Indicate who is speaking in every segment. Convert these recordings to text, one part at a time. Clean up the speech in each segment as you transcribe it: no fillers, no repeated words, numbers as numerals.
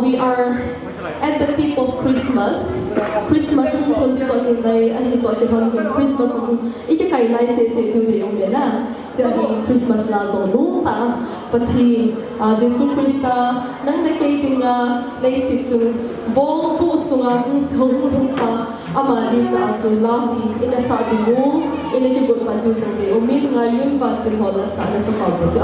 Speaker 1: we are at the tip of Christmas. Christmas ang kundi to kinay ay ito kinay Christmas ang ikikai lai je je du de yong na jadi Christmas la so nung ta pati Jesus Christa nang nakaitinga lai si chu bo bu sunga ng chong pa ama lim na chu lahi ina sa dimu ina ki gur pantu so de umid nga yun ba tin hola sa sa pagod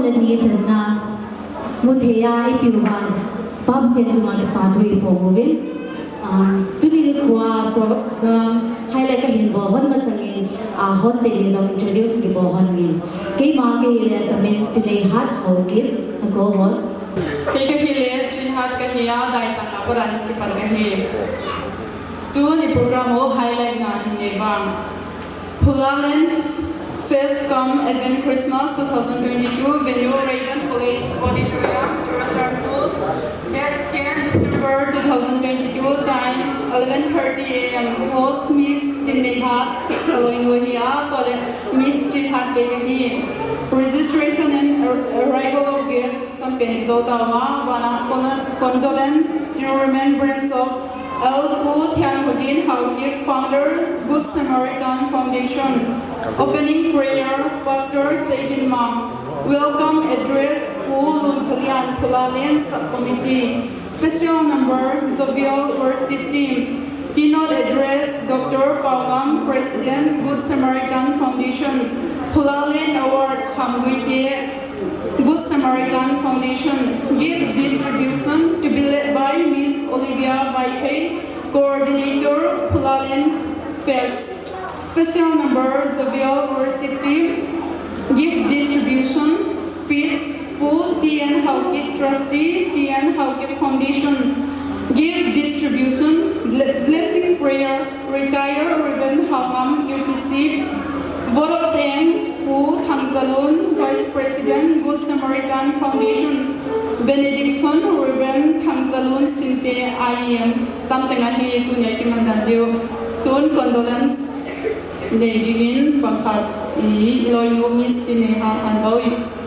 Speaker 2: Lani Tana Mutea Ipiwan Bob Tenzuma Pathway Pogovin Tunilikuwa program highlight ka hinbohon masangin hostel is on introduce ki bohon min kay ma ke ile tamen tile hat hokip the go host
Speaker 3: ke hile chin hat ka hiya dai sang na paran ki pat ka he tu ni program o highlight na hinne bang Phula-Len Festival Advent Christmas 2022 venue Raven College Auditorium Church Date 10 December 2022 time 11:30 a.m. host Miss Dinnehat following Wahia Miss Chihat Baby registration and arrival of guests company Zotawa Wana condolence in remembrance of Al-Pu Tianhudin Hawkip founders Good Samaritan Foundation opening prayer Pastor Sabin Ma welcome address Gsf Phula-Len subcommittee special number Zobiel worship team keynote address Dr. Paugam President Good Samaritan Foundation Phula-Len Award Kamguite Good Samaritan Foundation gift distribution to be led by Miss Olivia Vaipe coordinator Phula-Len Fest special number Zobiel worship team gift distribution speech Pu T.N. Hawkip Trustee, T.N. Hawkip Foundation, gift distribution, blessing prayer, retire Ribbon Hawam UPC, vote of thanks, Pu Thangzalun, Vice President, Good Samaritan Foundation, benediction, Ribbon Thangzalun Simpe IEM, Tamtengahi Tunyaki Mandandio, Tun condolence, Nevin Pangkat, Iloyo Miss Tineha Hanbawi.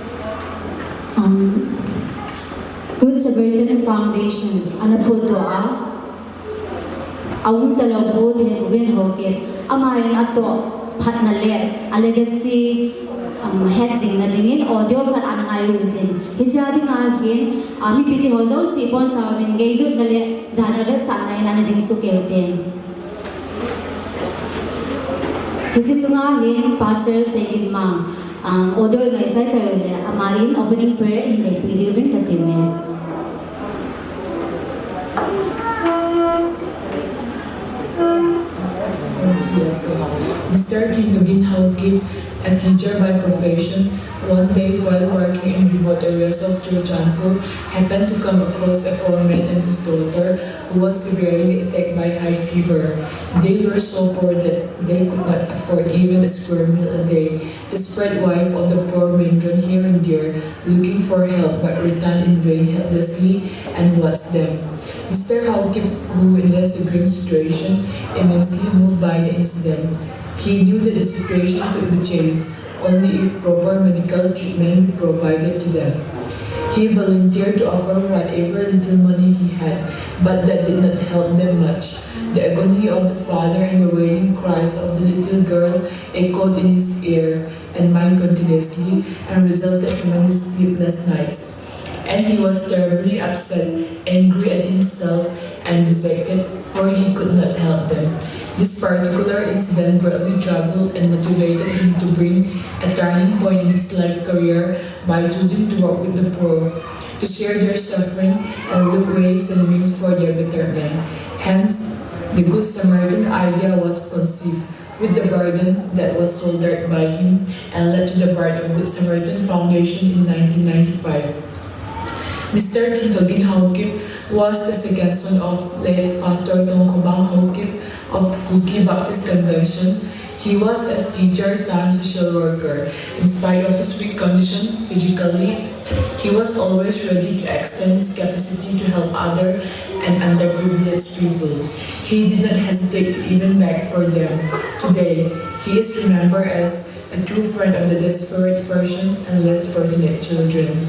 Speaker 2: Good Samaritan Foundation anapul doa awung talabu the ugen hoke amayan ato phat na le a legacy heading na dingin audio phat anangai within hijadi nga hin ami piti hozo sipon chamin geilut na le jana le sanai na ding su keuten hijisunga hin pastor segin ma audio ngai chai chai le amarin opening prayer in the video win katime
Speaker 4: Mr. Kinugin Hawkip, a teacher by profession, one day while working in remote areas of Churchanpur, happened to come across a poor man and his daughter who was severely attacked by high fever. They were so poor that they could not afford even a square meal a day. The desperate wife of the poor man ran here and there, looking for help but returned in vain helplessly and watched them. Mr. Hawkip, who witnessed the grim situation, immensely moved by the incident. He knew that the situation could be changed only if proper medical treatment be provided to them. He volunteered to offer whatever little money he had, but that did not help them much. The agony of the father and the wailing cries of the little girl echoed in his ear and mind continuously and resulted in many sleepless nights. And he was terribly upset, angry at himself and dejected, for he could not help them. This particular incident greatly troubled and motivated him to bring a turning point in his life career by choosing to work with the poor, to share their suffering and look ways and means for their betterment. Hence, the Good Samaritan idea was conceived with the burden that was shouldered by him and led to the birth of Good Samaritan Foundation in 1995. Mr. Kinugin Hawkip was the second son of late Pastor Tongkobang Hawkip of Kuki Baptist Convention. He was a teacher turned social worker. In spite of his weak condition physically, he was always ready to extend his capacity to help other and underprivileged people. He did not hesitate to even beg for them. Today, he is remembered as a true friend of the desperate person and less fortunate children.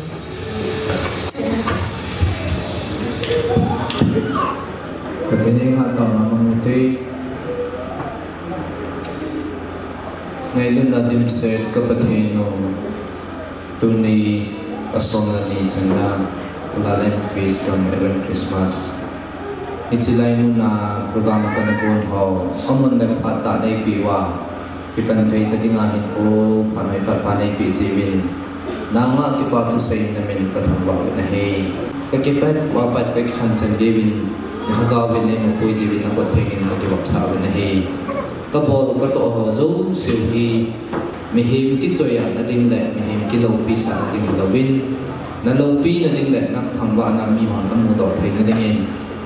Speaker 5: Katining atau mamuti ngayon natin said kapatino tuni asongan ni Chanda Phula-Len Festival Advent Christmas isilay mo na programa tanagon ho amon na pata na ipiwa ipantay tatingahin ko panay parpanay pisibin nanga ki pa tu sei na men ka thangwa na he ka ki pa wa pa pe khan chan ge bin na ka bin ne mo pui di bin na ko thengin ka ki wap sa na he ka bol ka to ho zo siu hi mi him ki choya na ding le mi him ki lo pi sa ding lo win na lo pi na ding le na thangwa na mi hon na mu do thei na ding in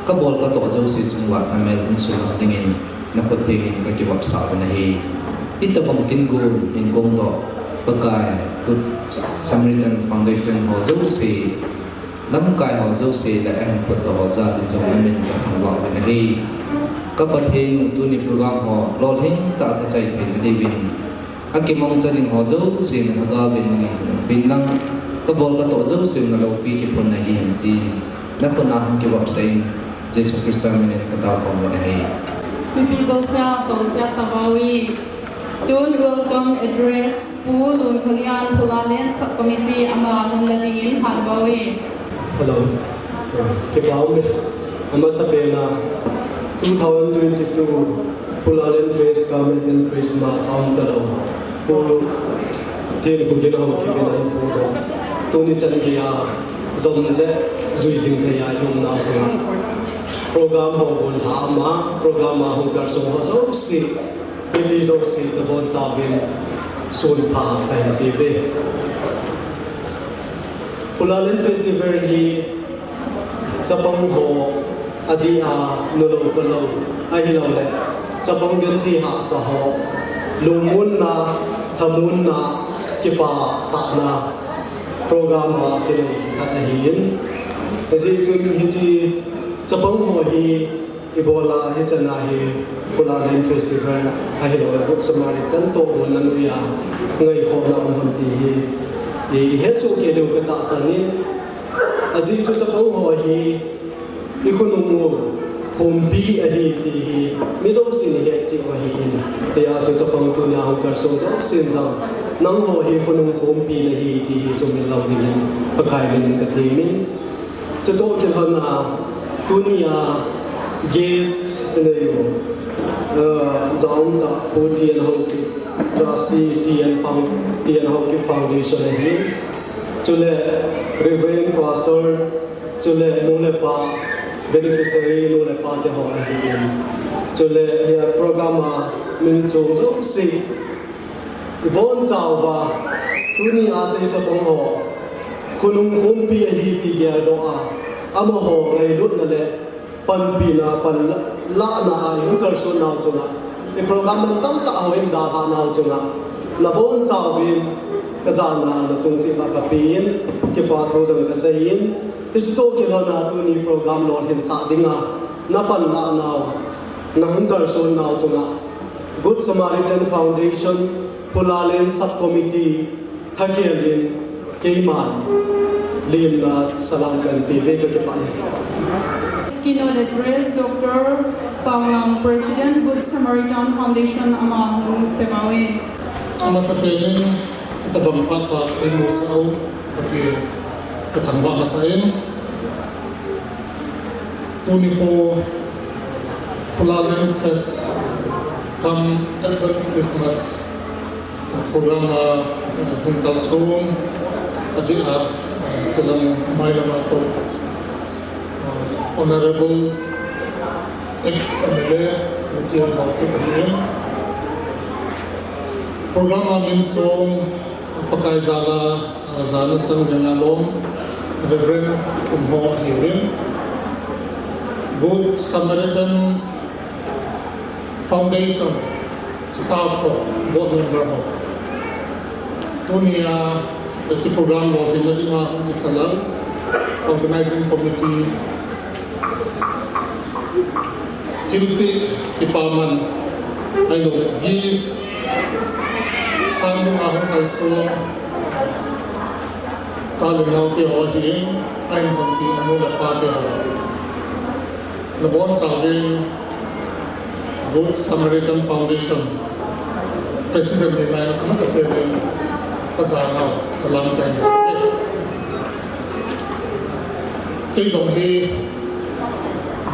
Speaker 5: ka bol ka to zo si chungwa na mel un su na ding in na ko thengin ka ki wap sa na he ita bang kin go in gong do pakai Good Samaritan Foundation ho zo si nam kai ho zo si la em put ho za din zo na min ka thangwa na he ka pathen tu ni program ho lo thing ta ta chai the na devin akimong chaling ho zo si na ga bin ni bin lang ka bol ka to zo si na lo pi ki phun na hi ti na ko na hum ki wap sai Gsf Phula-Len ka ta ko na he
Speaker 3: Pipi Zosia Tongja Tabawi Don't welcome address Gsf Phula-Len Subcommittee ama Hanladingin Hanbawi.
Speaker 6: Hello. Kipao ama sabena 2022 Phula-Len Festival and Christmas sound talo. Po tin ko ginawa kipinan po do. Tuni chan kaya zon le zui jing thaya yung na chang. Program ho bol ha ama program ma hong kar so so si Pili zo si the bon sabin sun pa kai na pive Phula-Len Festival hi chapang ho adi a nulo palo ai hilaw le chapang gen thi ha sa ho lumun na hamun na kipa sa na program ma kini katahin kasi chun hi chi chapang ho hi ibola hi chana hi Phula-Len Festival ai hilaw le Good Samaritan to na nuya ngai ho na am ti hi he chu ke do ka ta sa ni aji chu chapang ho hi ikonomu hombi ahi ti hi mi zo sin he chi ho hi in te ya chu chapang tu na hong kar so zo sin zang nang ho hi ikonomu hombi na hi ti hi so mi law ni pakai min ka ti min chu do ke han na dunia ges ne yo zong da po tian ho trustee tian ho ki foundation ne hi chu le reverend pastor chu le no le pa beneficiary no le pa te ho hi chu le ya program min chu zo si bon chao ba dunia che cha tong ho kunung hum pi hi ti ya do a ama ho ngai lut na le pan pi na pan la na ai hu kar so na chu na e program man tam ta ho im da ha na chu na la bon chao bin ka za na na chung si ba ka pin ke pa tho jang ka sein is to ke na tu ni program lo hin sa dinga na pan la na na hun kar so na chu na Good Samaritan Foundation Phula-Len Subcommittee Hakialin Keiman Lim na salam kan pive ka pa
Speaker 3: Keynote address Dr. Pangam President Good Samaritan Foundation Amahun Pemawi.
Speaker 7: Ama sa pelin tabang papa ay musaw pati katangwa masayin tuni ko Phula-Len Fest come Advent Christmas programa huntal song adi setelah mailam atau Honorable ex-MLA Mutian Bautu Kalian program amin song pakai zala sang jengalom Reverend Kumho Hirin Good Samaritan Foundation staff board member Tunia Pasti program lo hinadi nga di salam organizing committee Silpi Ipaman ayo give samung ahong kalso saling ngaw ki hohin ay hindi mo lapate ho nabon sabi Good Samaritan Foundation President nila ang sa pwede kasama salam kayo kay zonghi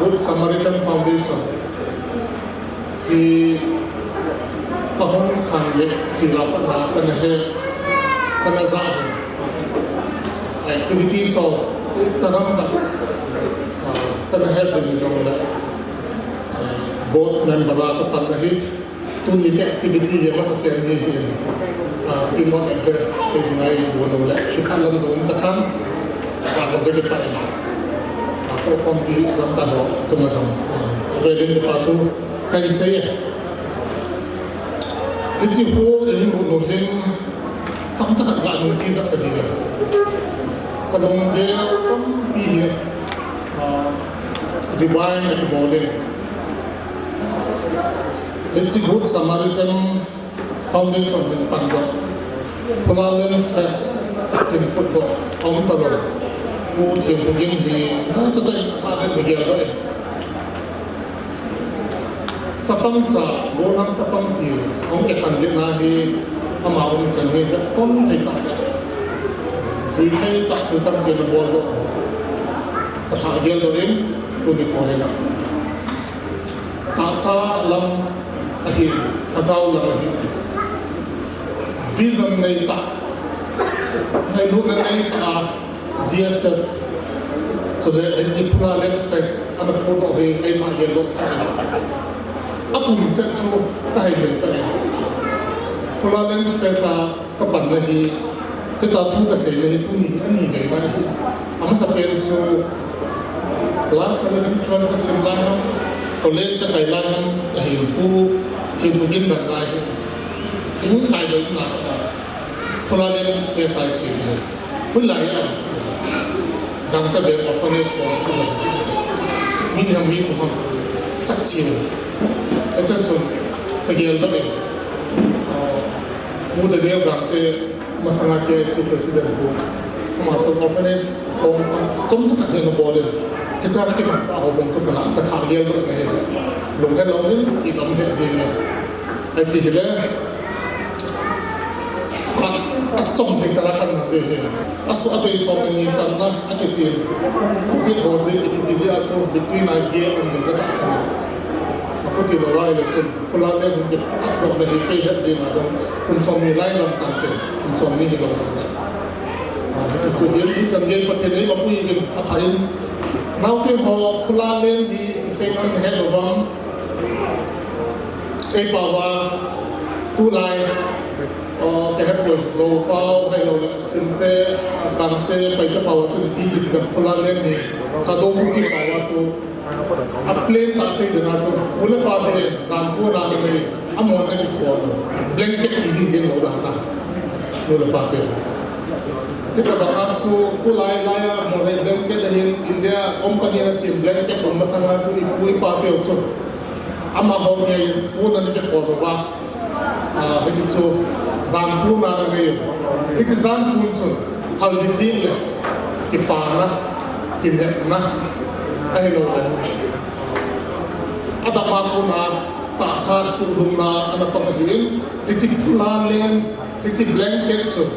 Speaker 7: Good Samaritan Foundation ki kahong kanye ki lapat na kanahe kanazazen activity so chanam ta tan head jing jong la both member ka pan nahi tu ni activity ye mas ken ni in what address say ngai bono la kan lam zon ka san ka ko de pa ko kon bi ram ta ho sama sama reading the patu kan say Iti ho in nuhin tam tak ga nu chi za tadi la kalong de kom bi divine at bowling Iti good Samaritan Foundation in Panjab Phula-Len Festival in football on talo wo thim begin hi na sa dai ta de ge ga Sapang sa bonam sapang ti ong ke kan na hi ama ong chan hi ton hi ta fi thai ta tu tam ke na bol lo ta ha gel do rin tu ni ko he na ta sa lam a hi ta dau la hi vision nei ta nei lu na nei ta Gsf Phula-Len Festival ana photo he ai ma gel lo sa apun chatchu tai le ta Phula-Len Festival ka pan na hi ke ta thu ka se le tu ni ani nei ma hi ama sa pen chu class 11 12 ka sim lai ham college ka kai lai ham hi pu chin pu gin na lai hi kai le na Phula-Len Festival chi ni pu lai ya dang ta be orphanage ko ka ba chi min ham mi tu ha ta chi It's a again living. Who the real doctor Masanga Gsf President who come out of orphanage come to the border. It's a document of the Cargill look at Logan, he don't get seen. I be here. Trong things that happen here. As what I saw in China, I get here. It was between idea and the Taxan. Aku tidak lain macam Phula-Len untuk tak berhenti hati macam konsumsi lain dalam kantor konsumsi di dalam kantor. Itu dia di canggih pakai ni mampu ingin apa ini. Nanti ho Phula-Len di sekarang head orang bawa tulai head boy so pau hai lo sinte kantor pada bawa tu di dalam Phula-Len ni kado mungkin bawa tu Plane tak saya dengar tu, boleh pada zampu nak ni, amon ni kuat, blanket ini je lo dah nak, boleh pada. Kita bahkan tu, kulai model blanket ni India company nasi blanket pemasangan tu ibu pada tu, amah ni pun ni kuat bah, itu tu zampu nak ni, itu zampu tu, hal bitin le, kipana, kinna. Ay lo ada mampu na tasar sulung na anak panggiling iti Phula-Len iti blanket tu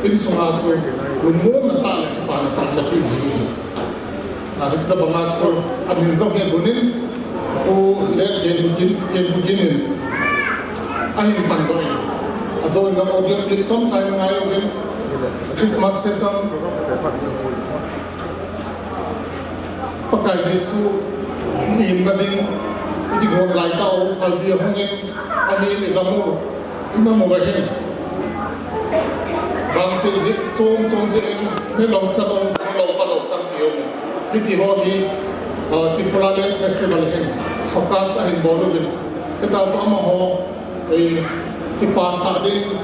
Speaker 7: in sungat tu lumon na tala kepala tala pizzi kita bangat tu amin zong yang bunin o let yang beginin ahin pandoy azo nga audio clip tom saya ngayon Christmas season pakai Yesus ini nading di gol lai tau kalbi hongin ahin ilamu bahin bangsa je cong je ne long chalong long palong tam piom di ho hi Phula-Len Festival hin focus ahin bodo din kita so ama ho ti pasa din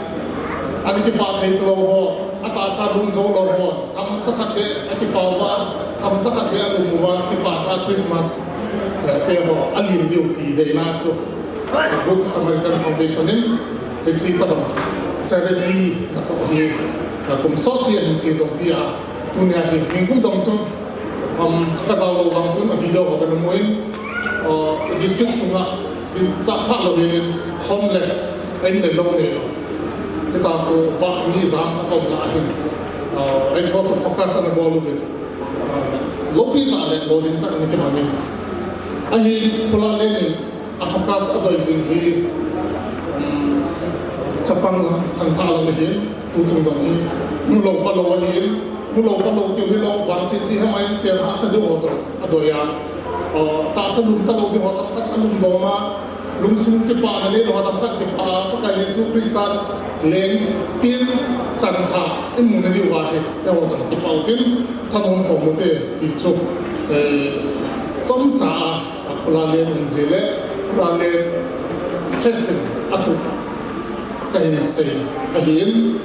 Speaker 7: ani ti pa thai lo ho atasa dum zo lo ho am chakat be ati pawa am chakat be adu muwa ti pa Christmas te ho alin beauty de na so Good Samaritan Foundation in ti pa do charity na to hi kum so pi hin chi zo pi a tu ne hi hin kum dong chu ka za lo wang chu a video ho ka mo in district sunga in sa pa lo in homeless in the long ne kita tu buat ni zam atau lain. I try to focus on the ball of it. Lopi tak ada ball ini tak ni kemana. Ahi Phula-Len ni, focus ada izin hi. Capang lah, angka lah ni, tu cuma ni. Nulong palau ni, lâu bắt đầu tiêu lâu bằng xin gì hay chơi hạ sân đâu rồi à đôi à ta sân lùng ta lâu thì họ tập tất cả lùng đó mà lùng sung cái bà này họ tập tất cái bà các cái Giêsu Christ lên tiên chân khả em muốn đi vào hết để họ tập cái bảo tiên thân hồn của một thế thì chụp giống trả Phula-Len gì lẽ Phula-Len Festival à tụ cái gì cái hiện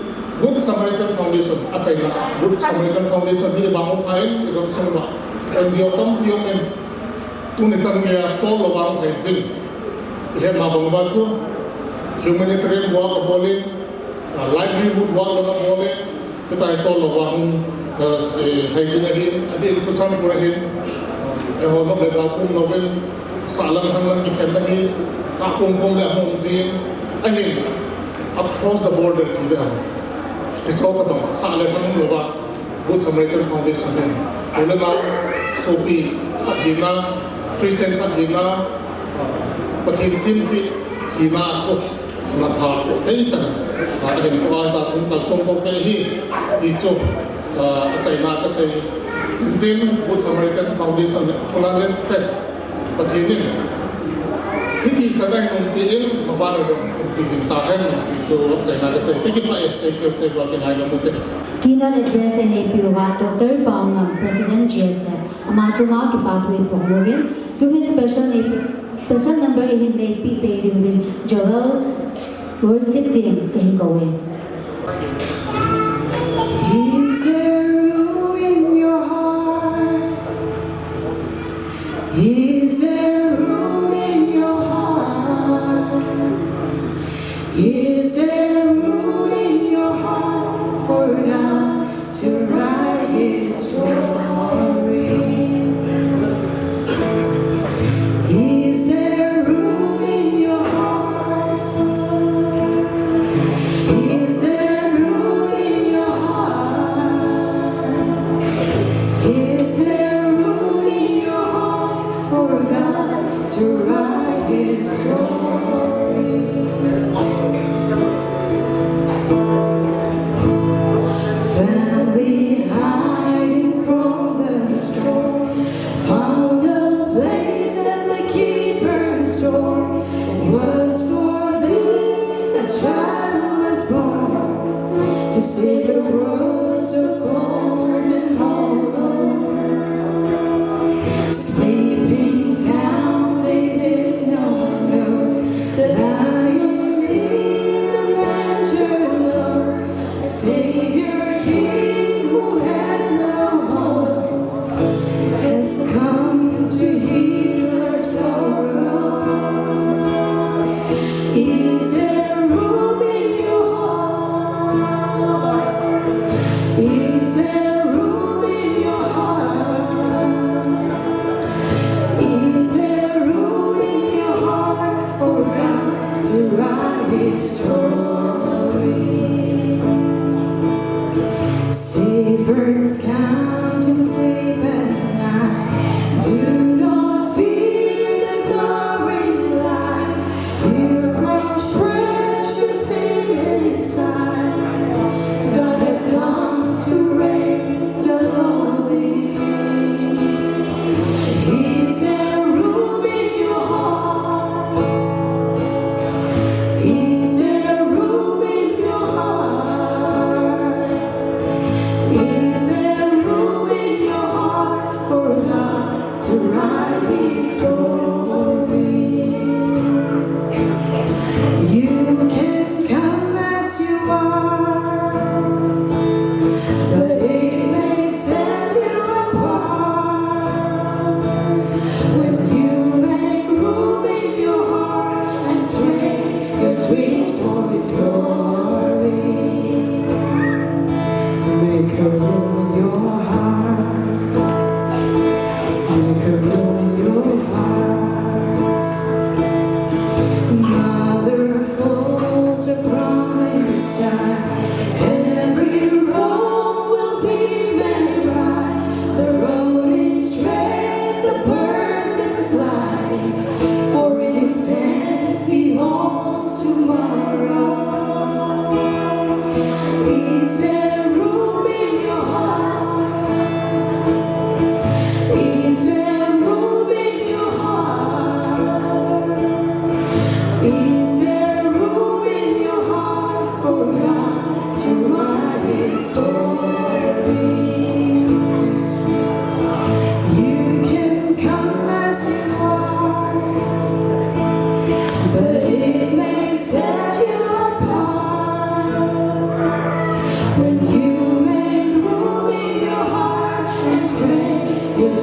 Speaker 7: Good Samaritan Foundation at China Good Samaritan Foundation hi bang phai idom songwa NGO tam yomen tuni changia chol lawang thai jin he ma bang ba chu humanitarian work bole livelihood work la bole ta chol lawang thai jin hi adin chu chan pura hin e ho no le da thum no ben salang hang ki ken hi ka kong le hom jin a hin across the border to them. It's all about Salaman Nova, Good Samaritan Foundation. Ulama, Sophie, Hina, Christian Hina, Patin Simsi, Hina, so Napa, Taysan, and Kuala Song Pokehi, Icho, China, say, then Good Samaritan Foundation, Phula-Len Fest, Patin. Hindi sa dahil nung piin, mabalo yung izintahan dito sa inagasa. Tigit pa sa waking ayaw mo din.
Speaker 2: Keynote address and APOA Dr. Baungam, President Gsf, Amatunga to Pathway Pongwin, to his special number in the AP paid with Joel worship team Kahingawin.
Speaker 8: Is there room in your heart? Is there room in your heart? Is there room in your heart for God to write His story? Is there room in your heart? Is there room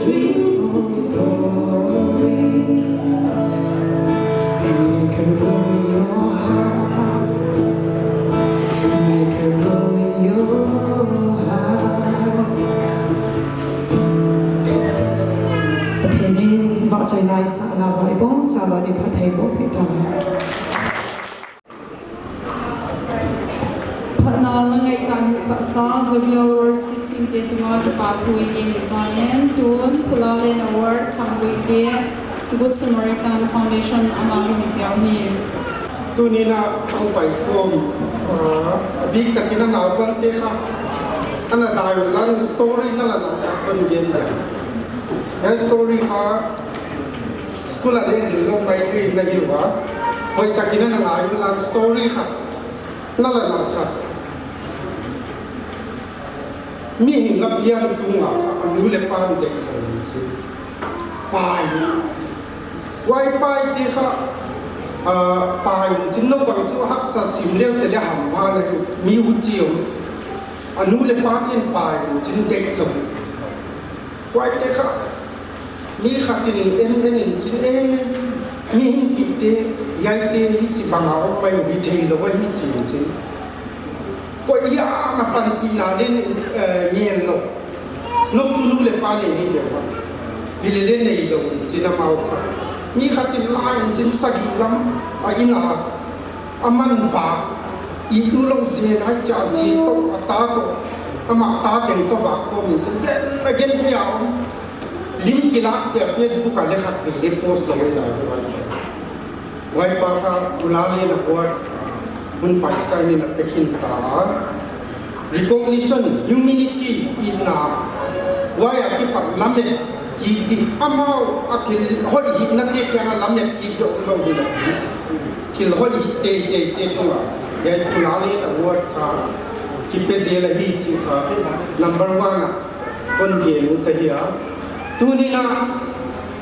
Speaker 8: dreams from his glory. Make her bloom in your heart. Make her bloom in your heart. ประเทศนี้ว่าใจนายสานาไว้บ้องจาบาดิพัทเทโบเพตา
Speaker 3: Panalangay kahit sa Zuriel Worshiping Day tunga kapaghuwi game ipanen tun Phula-Len Award hangui ke Good Samaritan Foundation amang hinipiyawi.
Speaker 6: ตัวนี้นะเอาไปโคมบิ๊กตะกี้นั่นเอาบังเตะค่ะอันนั้นได้ลันสตอรี่นั่นแหละนะคนเย็นเนี่ยแล้วสตอรี่ค่ะสกุลอะไรสิลงไปที่นั่นอยู่วะไปตะกี้นั่นเอาลันสตอรี่ค่ะนั่นแหละนะครับมีหินนับเลี้ยงตุงอ่ะอันนี้เลยปานเด็กเลยสิไปไวไฟที่ค่ะตายจริงๆเราบางทีหักษาสิมเลี้ยงแต่ละหำมาเลยมีอุจจิ๋วอันนู้นเลยปานเอ็นไปจริงเด็กเลยไวที่ค่ะมีขัดที่เอ็นจริงมีหินปิดเตะยัยเตะหิจิบังเอาไปวิธีเราไว้หิจิจริงก็ยามาปันปีนาเล่นเงียนหลบนกจุนุเลปานนี่เดียวว่าวิเลเล่นในหลบจีนมาค่ะมีขัดที่ลายจีนสกิลำอินาอามันฝากอีกนู้นเราเสียให้จ่าสีตกตาตกอามาตาเด่นตัวบากคมจีนเด่นละเด่นเที่ยวลิงก์กีฬาเปียเฟซบุ๊กอะไรขัดไปเล็บโพสต์ลงไปได้ไว้ปะค่ะอุลาลีนักวัดบุญปัจจัยนี่นักเขียนตา recognition humility in na why akipat lamet ki amao akil hoi hi na te kana lamet ki do lo ni kil hoi te to la ya Phula-Len award ka ki pe zela hi chi ka number 1 kon ye nu ta ya tu ni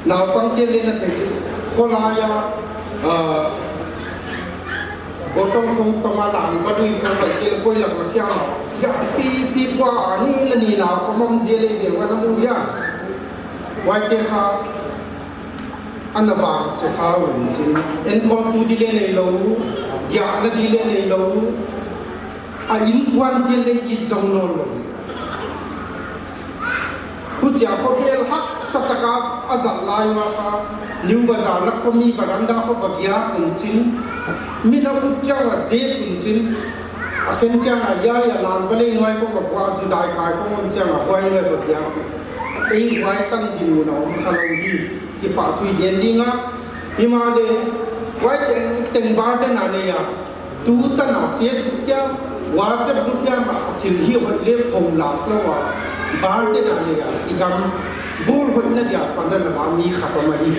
Speaker 6: na pang te le na te khola ya gotong kong tamalang badui ko ba ke ko la ko kya ya pi kwa ni la ni la ko mong zele de wa na mu ya wa te kha anaba se kha wen chin en ko tu di le nei lo ya la di le nei lo a in kwan te le yi jong no lo ku ja ko bel hak sataka azal lai wa ka new bazar la ko mi baranda ko bagya kun chin mina utja wa ze kun chin aken cha ya lan bale noi ko ma kwa su dai kai ko mon cha ma kwai ne ko ya ei wai tan din mu na om khalo hi ki pa chui yen dinga hima de wai teng bar de na ne ya tu ta na Facebook ya WhatsApp group ya ma thil hi ho le phom la lo wa bar de na ne ya igam bul ho na ya pa na ma mi kha pa ma hi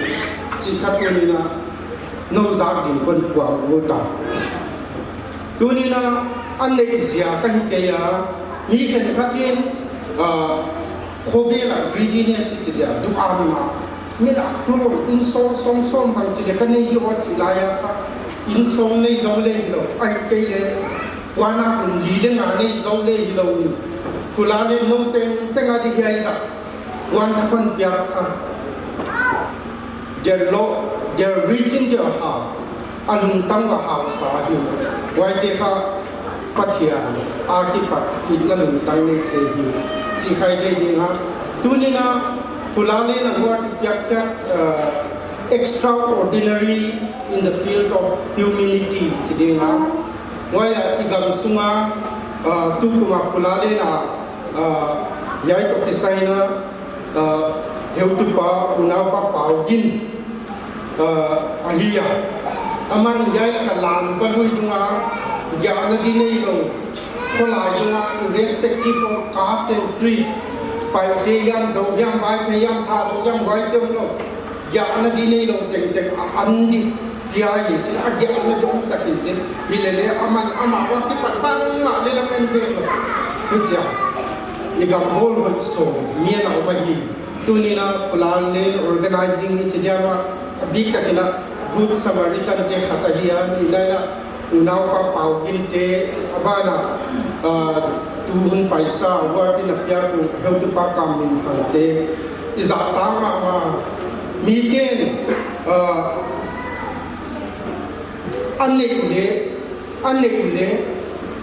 Speaker 6: chi khat ni na no za din kon kwa wo ta tu ni na an le zia ka hi ke ya mi khen khatin khobela greediness chi ya du ama mi da klo in song bang chi le ka nei yo chi la ya kha in song nei zo le lo ai ke le wana kun li de na nei zo le lo ni Phula-Len no teng a di hai sa wan ta fan pya kha they're reaching their heart anung tang wa ha sa hi wai te kha pathia akipat idlanung tang ne te hi chi khai je ni ha tu ni na Phula-Len award yak extraordinary in the field of humility chi ding ha wai igam sunga tu kuma Phula-Len yai to kisaina heu tu pa una pa pau gin ahia aman yai ka lan pa lui dunga ya na di nei lo khola ya irrespective of caste and creed pai te yam zo yam bai te yam tha to yam bai tem lo ya na di nei lo teng an di pia yi chi a ya na dong sakil je hilele aman ama wa ti patang ma le la men be lo ku ja igam hol ho so mia na ba hi tu ni na Phula-Len organizing ni chidia ma big ta kila good Samaritan te khatahiya ilaina unaw pa pau gin te abana tu hun paisa war ti na pya ku heu tu pa kam min te izatama ma miten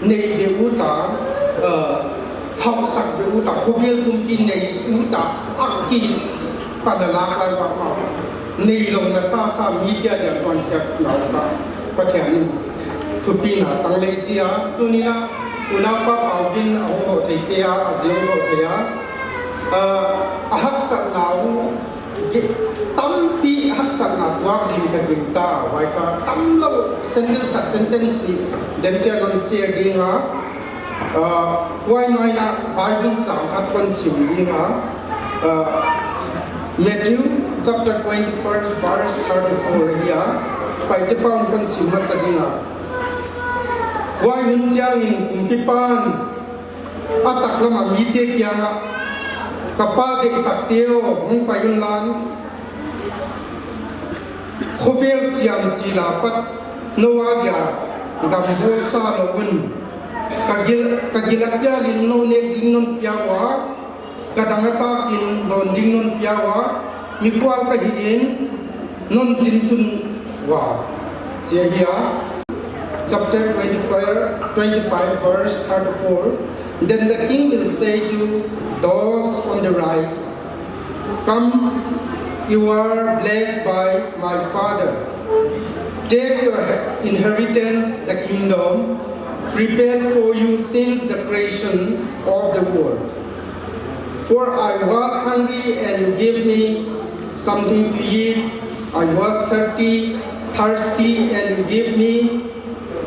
Speaker 6: nei de uta học sắc de uta khobiel kumpi nei uta akki panala lai wa ma nei long na sa media de ton jak lau ka pathian thupina tanglei chia tunina una pa pawin aho theikia azeu ho theya ahak sak nau tam pi hak sak na tuak din ka ginta wai ka tam lo sentence ni dem cha non share dinga wai mai na bible chang at kon sim dinga Matthew chapter 21 verse 34 here pai te paun kon sim ma sadinga wai hun chiang in kumpipan atak lama mite kyanga kapa de sakteo hung payun lan khobel siam chila pat nowadia dam bo sa lobun kagilakya lin no ne ding non piawa kadangata in don ding non piawa mi kwal ka hin non sintun wa jehia chapter 25 verse 34 then the king will say to those on the right, come, you are blessed by my father. Take your inheritance, the kingdom, prepared for you since the creation of the world. For I was hungry and you gave me something to eat. I was thirsty and you gave me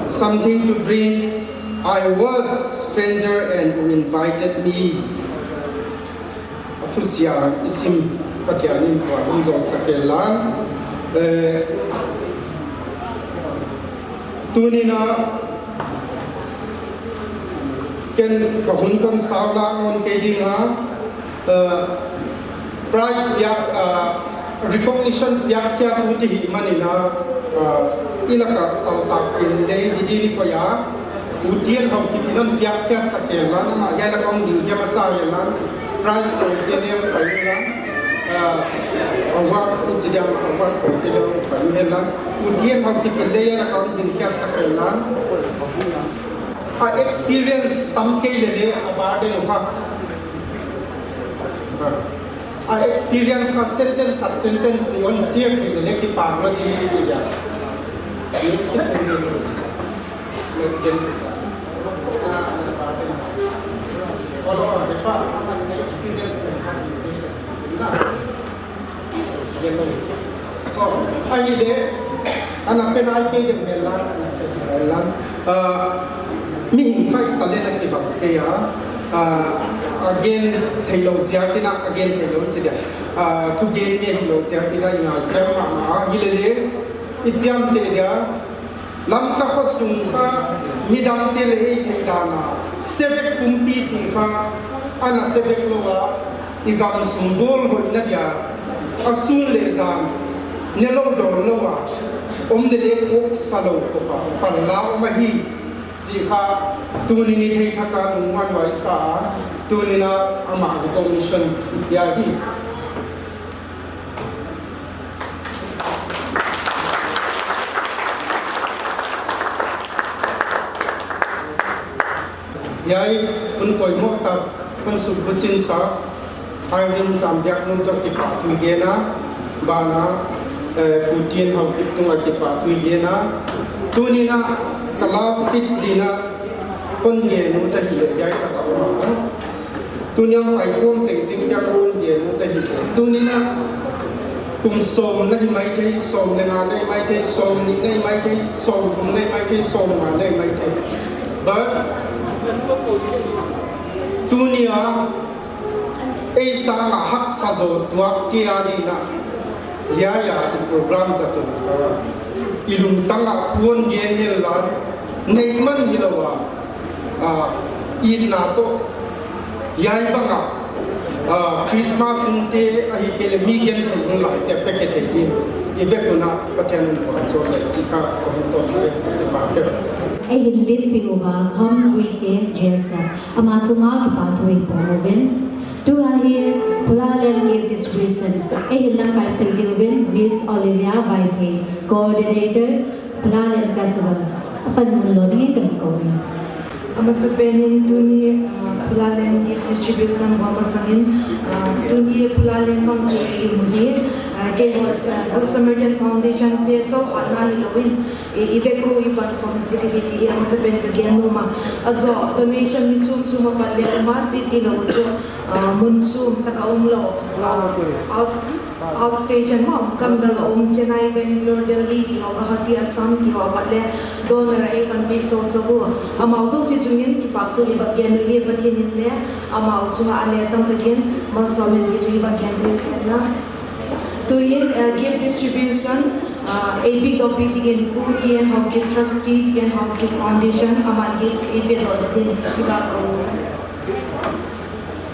Speaker 6: something to drink. I was stranger and you invited me. Atusia isim patianin kwa unzong sakelan tunina ken kahun kon saulang on kedinga prize yak recognition yak kya uti manina ilaka taltak in le dini paya utian hau kinan yak kya sakelan ma yala kong di jama sayalan prize ko kene payulan awak ujdiam awak ko kene payulan utian hau kinan le yala kong di kya sakelan experience tamke le abade no ha experience ka sentence the on share ki le ki paglo di ya kalau ada pak experience ini deh anak penai ke melan min kai kalian ke bakte ya again hello siatina again hello jadi to gain me hello siatina ina siapa ma hilele ijam te dia lam ka khosung kha midam te le dana sebek kumpi thika ana sebek lowa igam sumbol hodna dia asul le zam nelo do lowa omde le ok salo ko pa panlaw mahi jika tunini thei thaka numan waisa tunina ama commission ityadi yai un koi mo ta kun su buchin sa airin sambyak nun to ki pa tu gena bana putien hau fitung ki pa tu gena tunina class pitch dina kon ye nu ta hi yai ka ta ma tunyang ai kom teng ting ya kon ye nu ta hi tunina kum som na hi mai thei som le na nei mai thei som ni nei mai thei som thum nei mai thei som ma nei mai thei but dunia sang hak sazo tuak kia dina ya di program satu ilung tanga tuan gen hilan neikman hilawa id nato yai banga Christmas unte ahi kele migen thong lai te packet din ibe kuna patyan ko so le chika ko to le ba ke
Speaker 2: ai lit piuwa come with the Gsf amatuma ki pathway proven to ahi Phula-Len gave this distribution e hilang kai Pedrovin Miss Olivia Vaipe coordinator Phula-Len Festival apan mulo ni kan ko
Speaker 8: Amasabenin tuni Phula-Len gift distribution wa masangin tuni Phula-Len mang ni ke Good Samaritan Foundation te so patna ni lawin iveku ipan responsibility amasaben ka genu ma azo donation ni chum palle ma city lo jo munsum takaumlo outstation mo kamdal Chennai Bangalore Delhi ki Guwahati Assam ki palle donor ai pan piso sabu amau so si jungin ki paktu ni bagyan ni bathin le amau chuma ale tam takin masawen ki ji bagyan ni to in gift distribution AB topic again Putian Hockey Trustee and Hockey Foundation amar gift AB din ka ko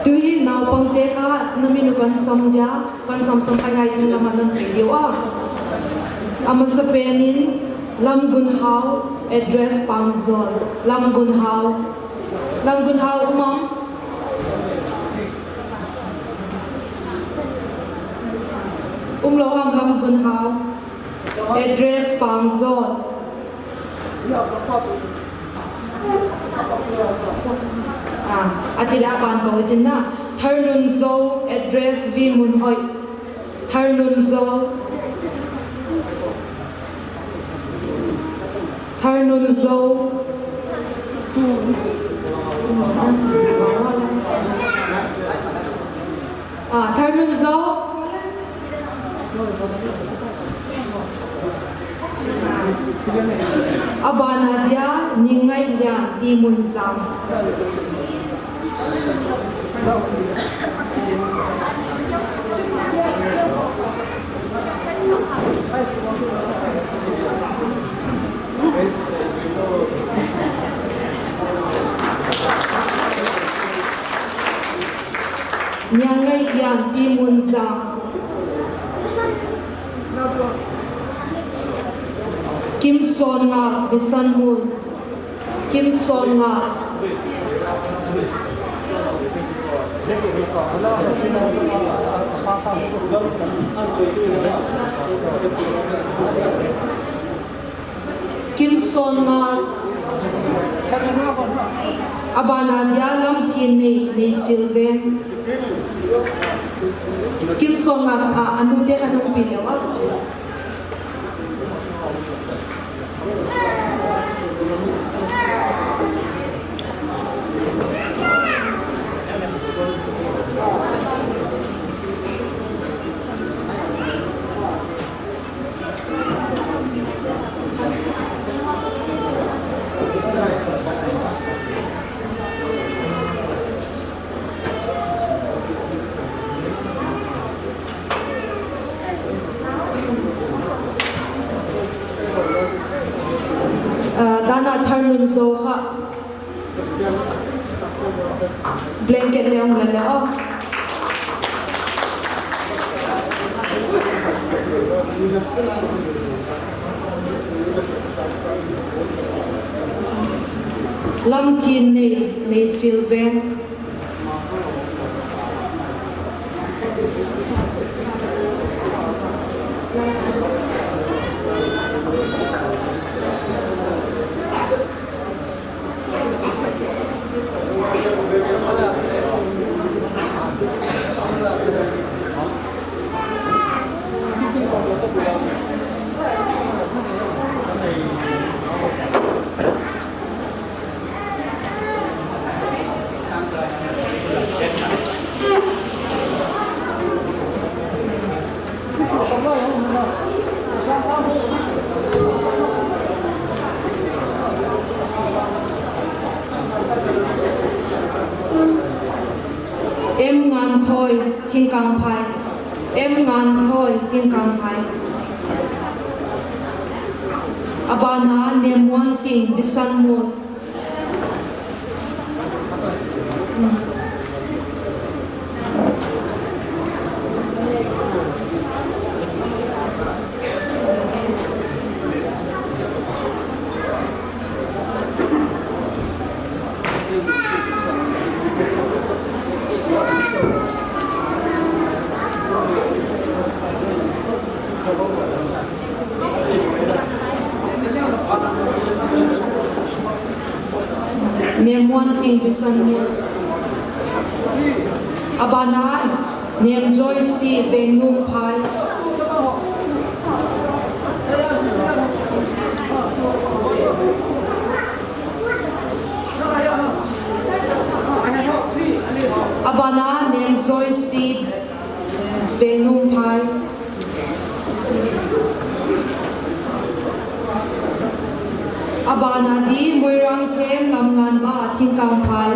Speaker 8: to in now pang te ka naminu kan samja kan samsam kaya itu naman ng video amasabenin Lamgunhao address Pangzol Lamgunhao umam umlawang Lamgunhao address Pangzol atila apan kawitin na Tharnunzo address Vimunhoy Tharnunzo Tharnunzo Abanadia Ningai Dia Timunzam Nyangai Yang Timunzam Kim Son Nga Bisan Moon Kim Son Nga Kim Son Nga Abanadia Lam Thin Nei Silven Kim Son Nga anu de kanong pilawa Dana Tharnunzo ka blanket leong lalao Lam Thin Nei Silven Thiên Cang Phai em ngan thôi Thiên Cang Phai Abana Nemuan Ting Bisan Mo muan ning bisan abanan nem joy si venu phai abana nem joy si venu phai abana di moirang them lam ngan ba thing kang phai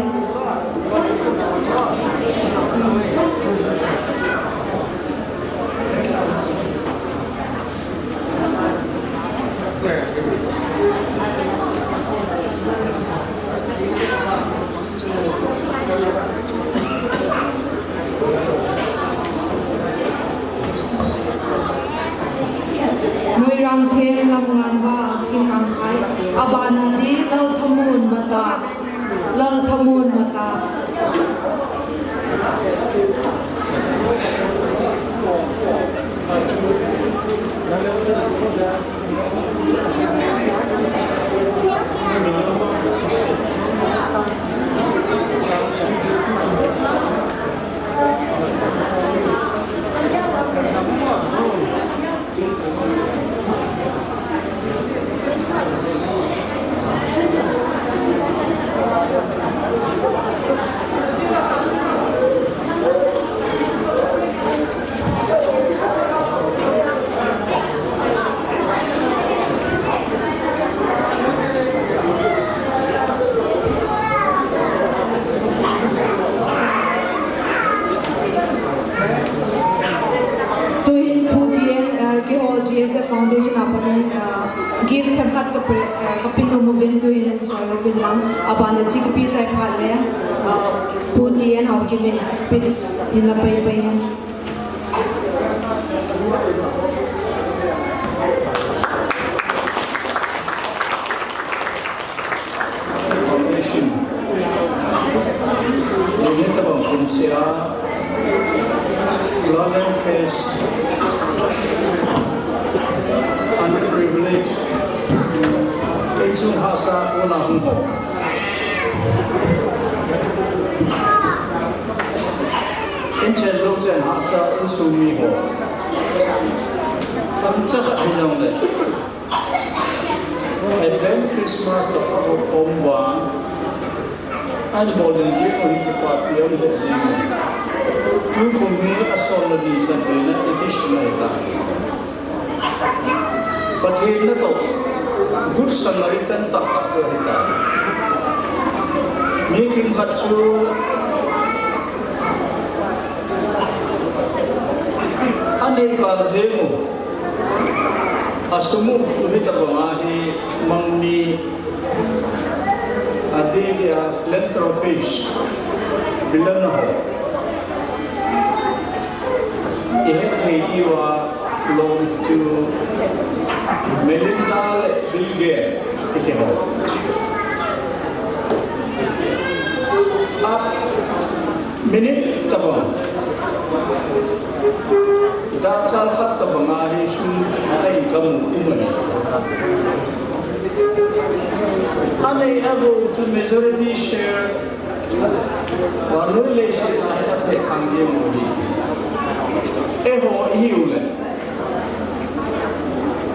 Speaker 8: moirang them lam ngan ba thing kang phai abana di lau thamun mata Gsf Foundation apani gift them hat kapinu movin to in soil bilang abana chikpi chai phale puti and how given spits in la pai pai
Speaker 9: Phula-Len Fest underprivileged Insun Hasa Una Hungo Inchen Lochen Hasa Insun Miho Kamchaka Hinyong Le Advent Christmas to Pako Komwa and Bolin Jiko Party of the Zimo You for me a solid reason to an additional time. But he not good Samaritan Takaka. Making Hatsu Aneka Zemo Asumu to hit a Bamahi Mangni Adelia Lentrofish Bilanaho. You are belong to Melinda Bill Gates. Up minute tabon. Dasal sat tabangari sun ay kamu umani. Ane ago to majority share. One relation I have the Angli. Eho hiule.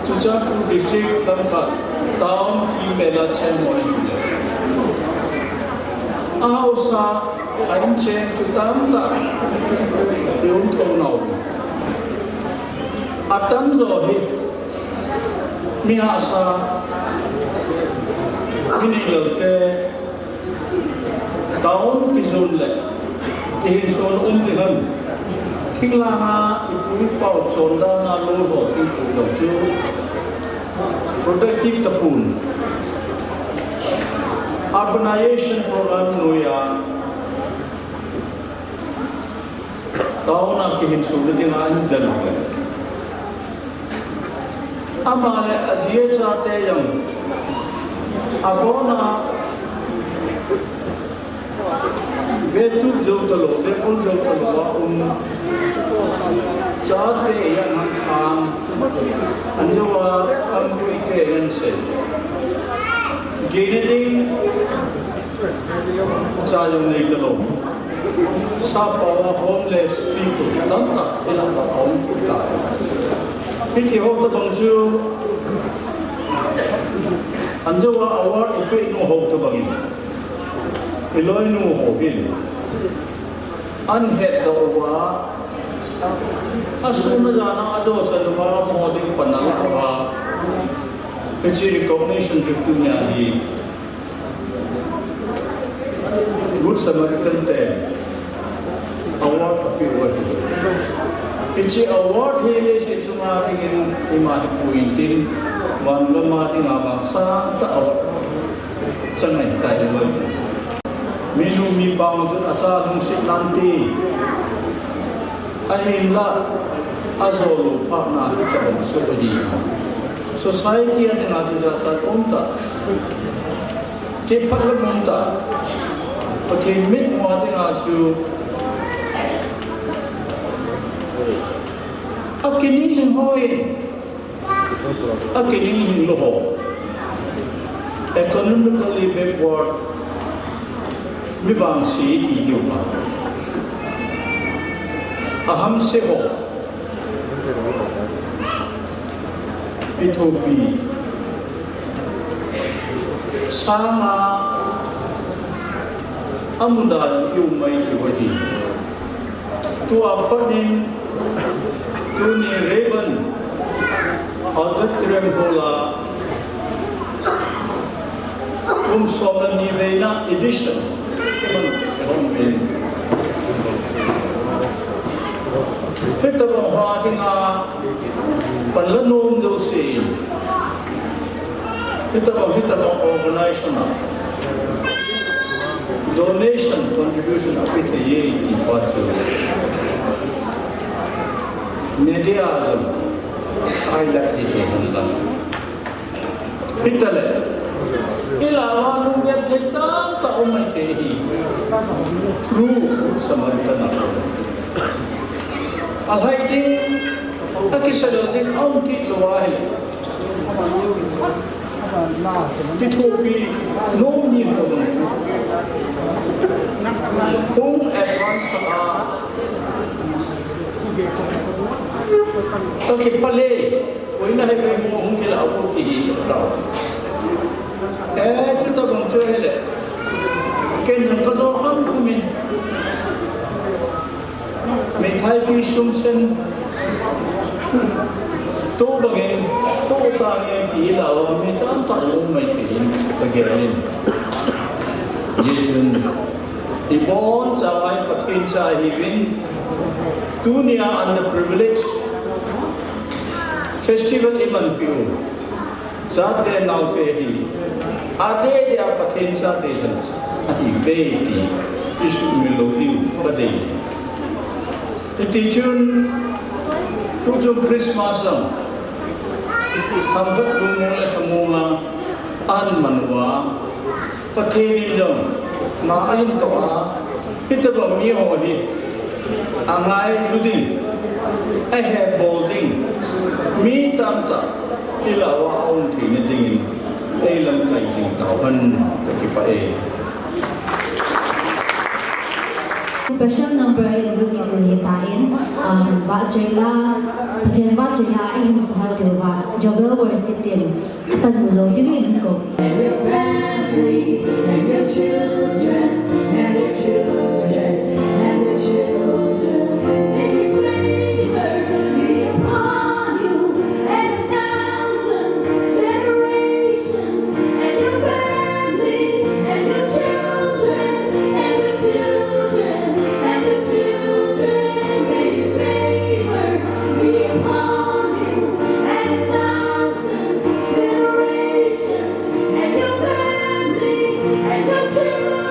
Speaker 9: Chuchaku district Tamka town imela chenmoi hiule. Ahausa anchen chutamka yun tonau. Atamzo hi mihasa hinilote town kizunle kihinson umdihan. King Lama, we power Sonda, Lord, protective Tapun. Urbanization program Noya Town of Kihin Sudan Denver. Amale Azia Tayam Abona Vetu Jotalo, Vetu Jotalo. Chate yan ang anjawa ang kuite yan say. Gaining cha yung nei talo sa pawa homeless people tanta ilang ka home ka piki ho ta bang chu anjawa award ipe no ho ta bang iloi no ho bin an het da wa asuna jana ajo chanwa mo ding panal wa pichi recognition ju nya hi Good Samaritan Day award appeared. Pichi award hele se chunga ingin imani puintin wanla mati ngama sa ta award chanai tai lo minu mi bang su asa lung sit nanti ahin la azolu pakna ta so di society and na ju sa onta ke phala monta okay, mid morning asu akinin hoin akinin loho economically backward mibang si idioma aham se ho itopi sama amudan yung may iwadi. Tua panin tu ni Raven adat Trembola solan ni Vena edition. Kita bawa dengan pelanom dosi. Kita bawa organization. Donation contribution apita ye ipatu media azam highlight dikenan pitale ilawan nungya kita ta umai kehi true Samaritan alhaiding akisalodin aunki loahil titopi nomni hodon kung advance ka okay pale koi na hai mo hung kila apu ki tao chuta bang chu hele ken ka zo kham khumin mithai pi sumsen to bangin to ta nge ki lawa me tam ta lo mai tin ta gerin ye chun ibon chawai pathin cha hivin dunia underprivileged festival iman piu jate nau ke hi ade dia pathin cha te san hi be ti isu melodi pade ti chun tu jo Christmas am ham bat dumole kamuma an manwa pathin jong na ayin to a pitaba mi ho ni angai luding I have bolding mi tamta ilawa on tin ding ai lam kai jing tao han ki pa e
Speaker 2: special number ay group ito hitain vajela pathen vajela ay suhal dewa jobel worshipin tanmulo dili ko
Speaker 10: and your family and your children and your children and your children may His favor be upon you and 1,000 generations and your family and your children and your children and your children may His favor be upon you and 1,000 generations and your family and your children.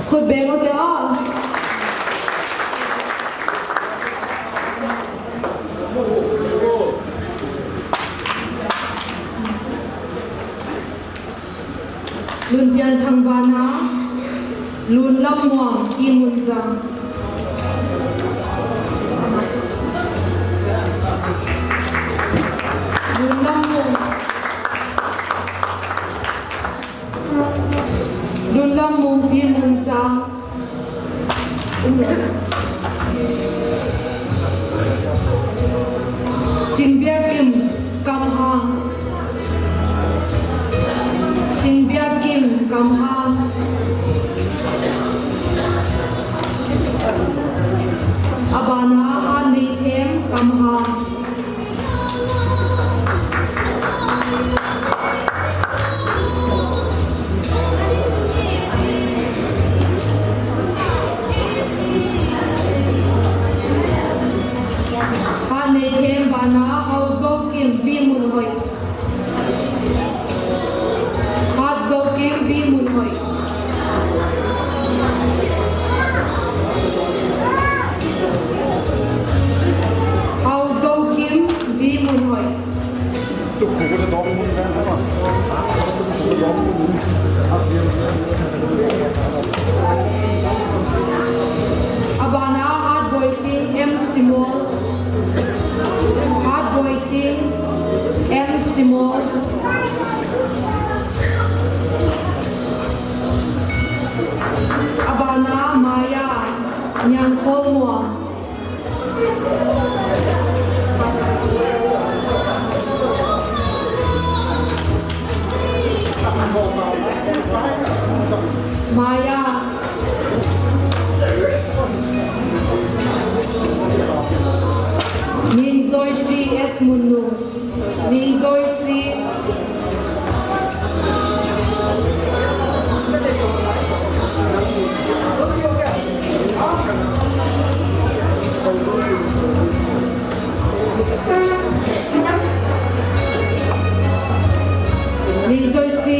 Speaker 8: khut bengo te a lun pian thang bana lun lam muang ki mun zang lun lam muang lun lam muang ki mun zang Jin bia kim kam hang Jin bia kim kam hang Abana han nei them kam hang han nei them bana hau zo kim vi mun hoi hat zo kim vi mun hoi hau zo kim vi mun hoi Abana hard boy king M small hard boy king M small Abana Maya Nyang Khol Muang Maya Ning Zoi Si S Munu Ning Zoi Si Ning Zoi Si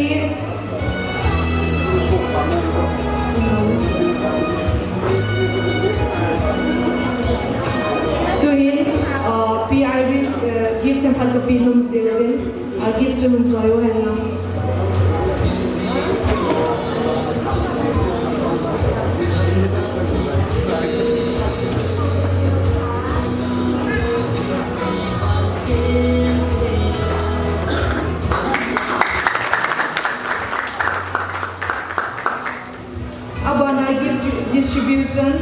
Speaker 8: Tuhin PIB gift and pan kapi nung zilin gift to Munzoyo henna Abana gift distribution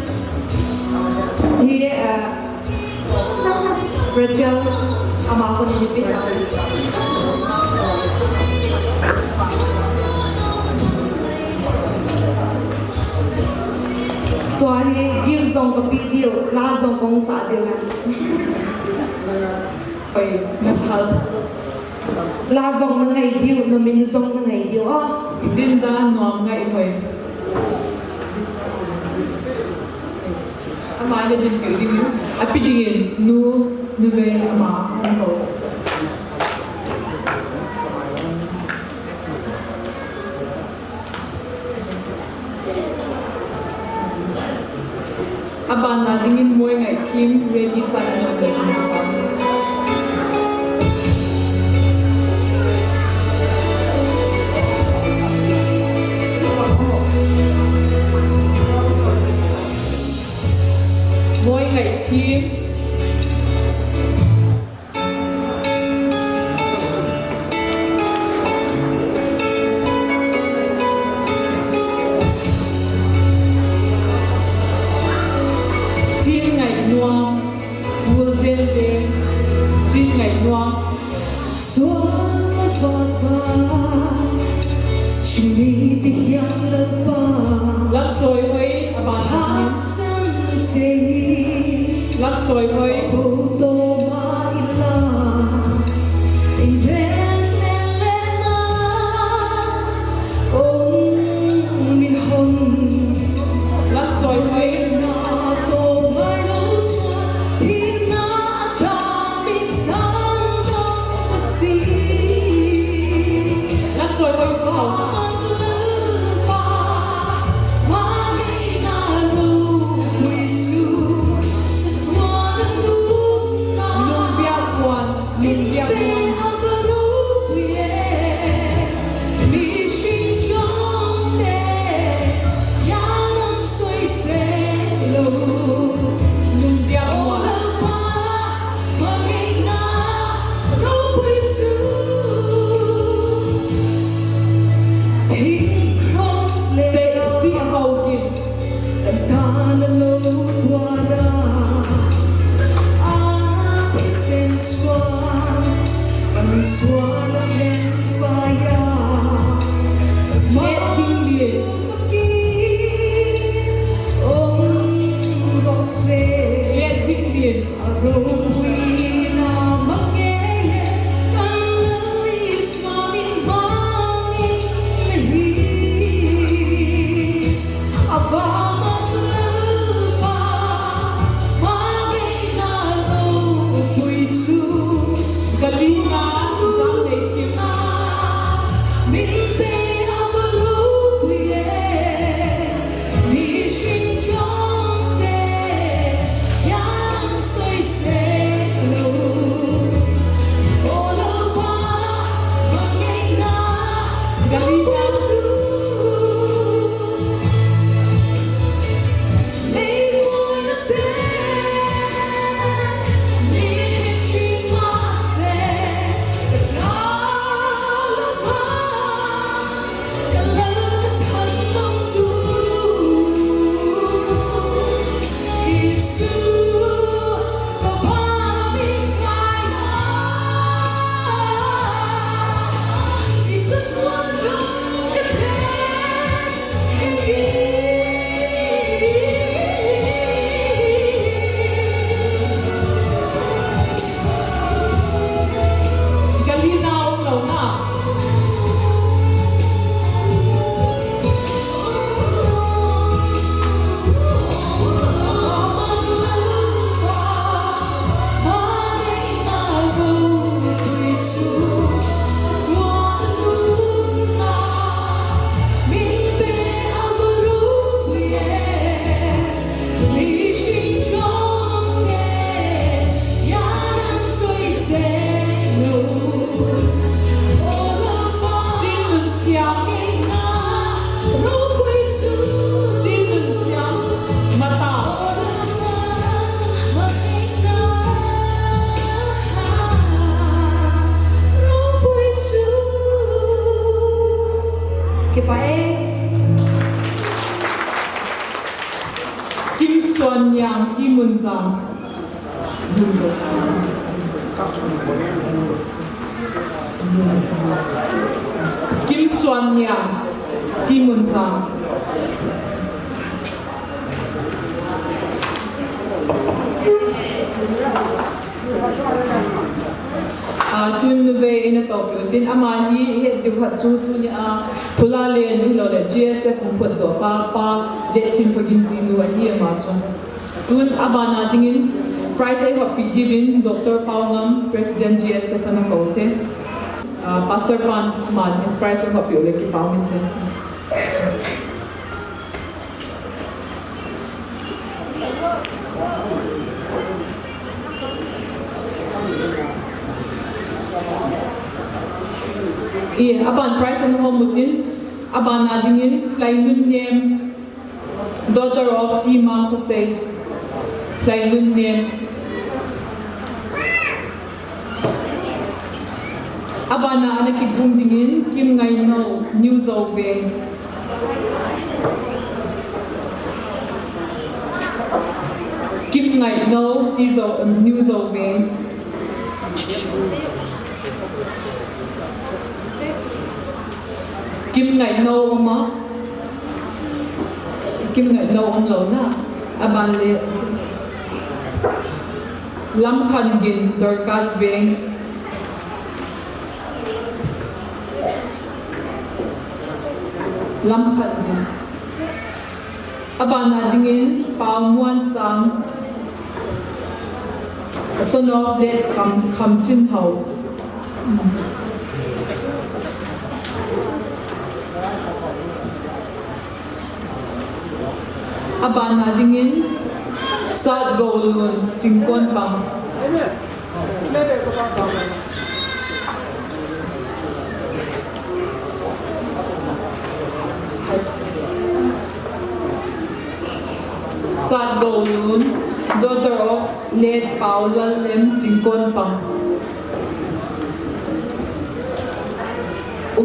Speaker 8: here Rachel ama ako nilipit sa akin. Tuari give zong kapi dio, la zong kong sa dio na. Oy, natal. La zong na ngay dio, na min zong na ngay dio.
Speaker 4: Dinda nuam ngay hoy. Ama na din kayo din. Apidingin nuve ama ko. Aba na dingin mo ngay team ready sa ng Boy ngay team ngày nuông mùa dên về team ngày nuông
Speaker 10: Suara bapa Cini tiang lepas
Speaker 4: lắc trôi với bạn
Speaker 10: Hát sang chế
Speaker 4: lắc trôi với
Speaker 10: Ô tô mãi là Tình bên lên lên na Ôm mình hôn
Speaker 4: lắc trôi với
Speaker 10: Na tô mãi lâu cho Thì na đã bị thăng đông xì
Speaker 4: lắc trôi với không
Speaker 10: Hãy subscribe cho kênh Ghiền Mì Gõ Để không bỏ lỡ Xuân Yang Kim Mun Sang Kim Xuân Yang Kim Mun Sang tun ve in to tin amani he du ha chu tu ni Phula-Len ni lo le Gsf Phula-Len pa de tin pagin zinu hi ma chu tun abana dingin prize ai ha pi given Dr. Paungam President Gsf na kote Pastor Pan man prize ai ha pi le ki paumin te aban price and homutin aban adingin Fly-Lun name daughter of Tima Jose Fly-Lun name abana anakibung dingin Kim Ngai No news of Kim Ngai No news of Kim Ngai No mà Kim Ngai No ông lâu na aban le lam khan gin dorkas veng lam khan gin aban na dingin pamuan sang son of de kam chin hau abana dingin Sad Golun Jingkon Pang Sad Golun daughter of late Phula-Len Jingkon Pang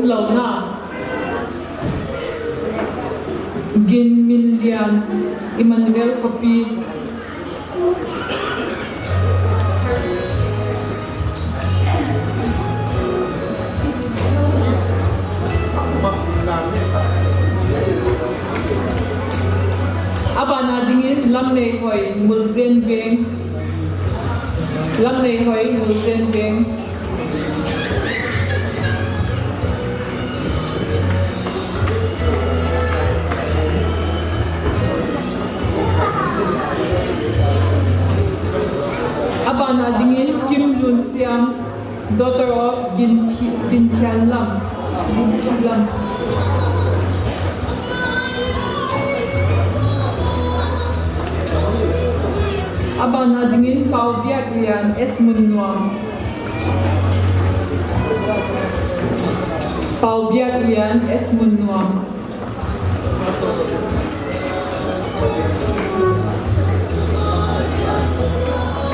Speaker 10: lâu na Gin Millian Emmanuel Kopi abana dingin lam nei hoi mulzen veng abana dingin Kim Lun Siam daughter of Din Thian Lam abana dingin Pau Biak Lian S Mun Nuam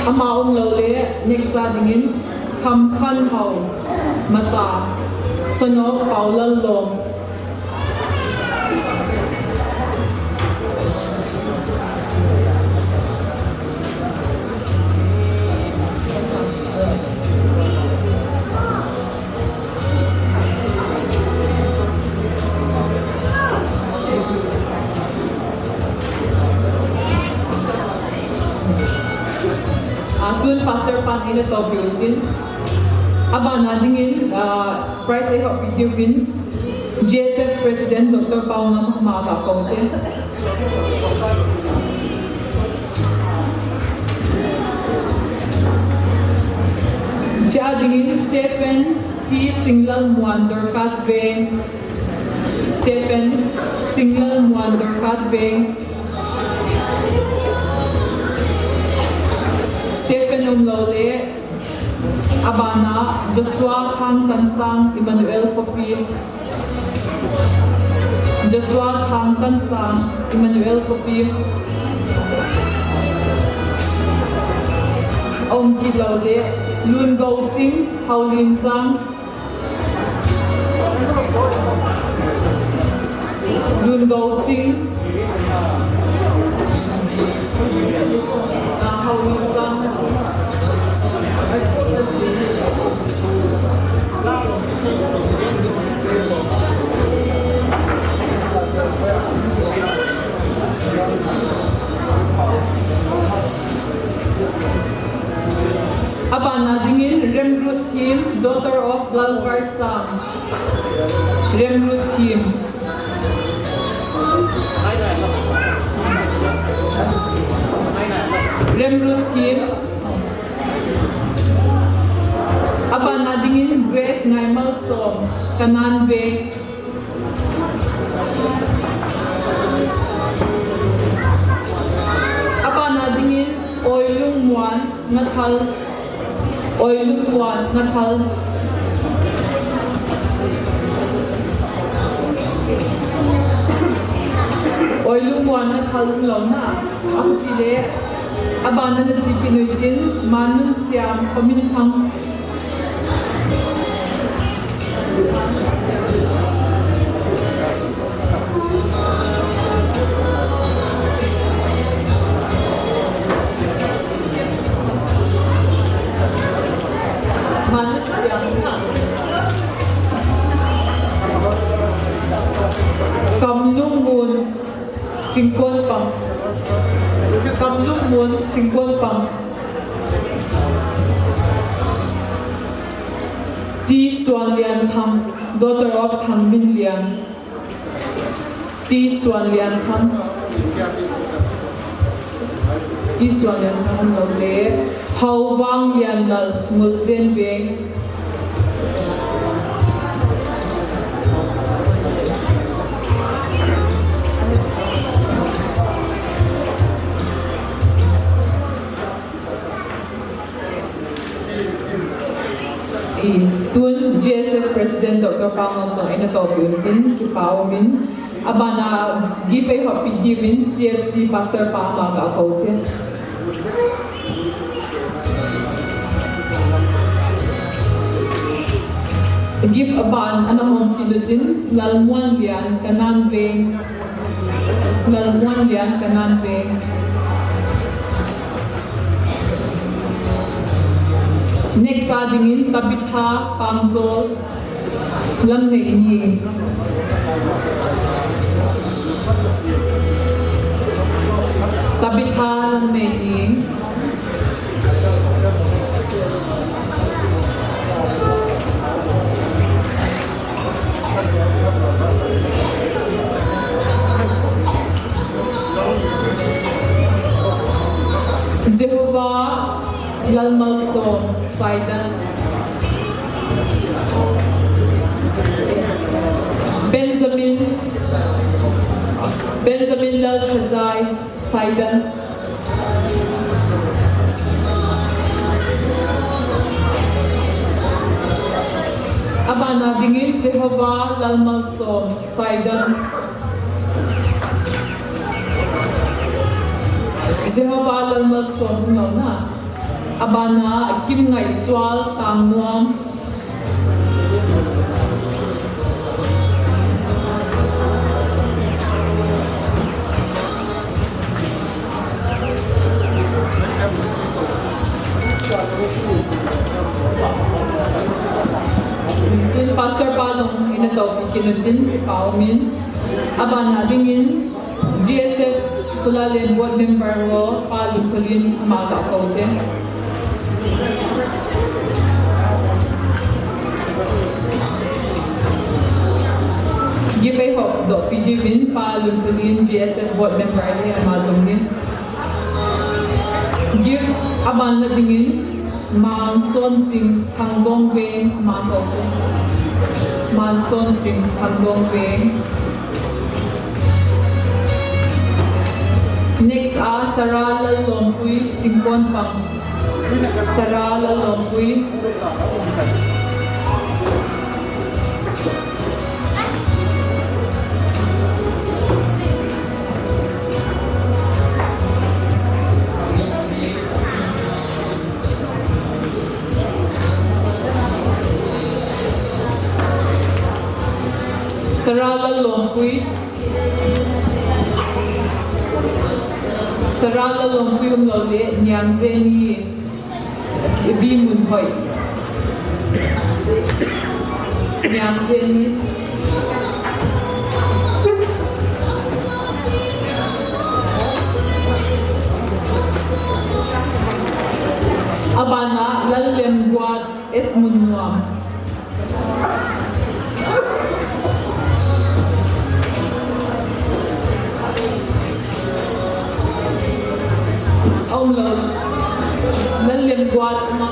Speaker 10: ama lo le nexa dingin Kam Khan Hau Mata Sono Paula Lom Atun Pastor Pan in the top building. Abana dingin price ay hop video bin Gsf President Dr. Paungam Mahaka Kote. Dia dingin Stephen T. Singlal Muandor Kasbeng Stephen Umlole, Abana, Joshua Kang Tansang, Emmanuel Kopi, Om Kilole, Lun Go Ching, Haulin Sang, Abana dingin Remroot team, daughter of Lalvar Sam. Remroot team. Remroot team. Abana dingin Grace Naimal Som, Kanan Bay. Abana dingin Oilung Wan Natal. Oilung Wan Natal. Oilung Wan Natal Lona. Ang pili. Abana na si Pinuitin, Manun Siam, Paminpang. Manun Siam. Kamlung Moon, Jingkon Pang. Kamlung Moon, Jingkon Pang. Di Suan Lian Tham, daughter of Tham Min Lian. Di Suan Lian Tham. Di Suan Lian Tham Lo Le. Hau Wang Lian Lal, Ngul Zen Beng. Tuan Gsf President Dr. Pangong Zong ina Tobyuntin, Kipaomin, Abana Gipay Happy Divin, CFC Pastor Pama Gakaute. Give Aban Anamong Kilutin, Nalmuan Lian, Kanan Veng, Nalmuan Lian, Kanan Veng. Next dingin Tabitha Pangzol Lam Neini. Tabitha Lam Neini. Jehovah Lalmal Som Saidan. Benjamin Lal Chazai Saidan. Abana dingin Jehovah Lalmal Som Saidan. Jehovah Lalmal Som na. Abana Kim Ngai Swal Tang Nuam. Pastor Palong inataw Kinutin Paumin. Abana dingin Gsf Phula-Len Board Member Ro Palong Kulin Amaga Kaute. Gipay Hop Do PDVin Palong Kulin Gsf Board Member ni Amazon din. Give Abana dingin Mang Son Jing Hang Dong Wei Ma Toke. Mang Son Jing Hang Dong Wei. Next Sarah Lalongpui Jingkon Pang. Sarah Lalongpui. Sarah Lalongpui. Sarala Longpuyum Lole Nyang Zeni Ibi Munhoi Nyang Zeni Abana Lalem Guad Es Munwam ông lần liên quan mà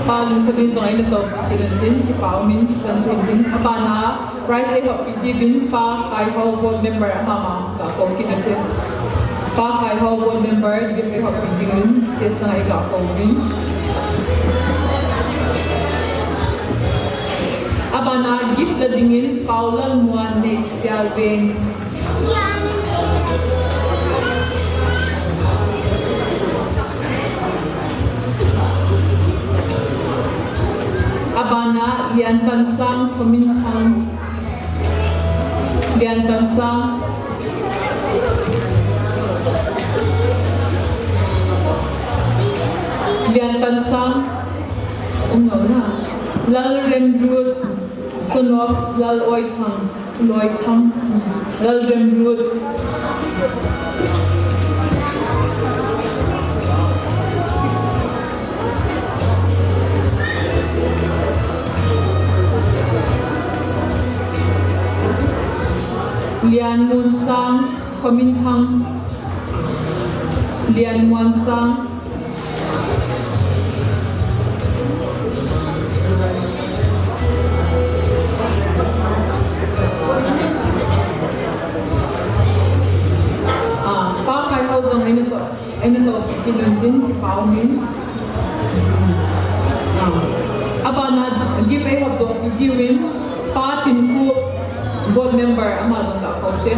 Speaker 10: ban phần tin rồi nên tôi thì lần tin thì bảo mình chân chính tin ban na price ấy học đi bin pha khai hậu board member mà cả công ty này pha khai hậu board member đi phải học đi bin stage này cả công ty abana gift la dingin paulan muan ne sialben abana lian tansang pemintang lian tansang lal remrut sunop lal oithang lal remrut lian mun sang pemintang lian mun sang ini to kilundin si paumin abana give a hot dog given patin ku board member amazon da kote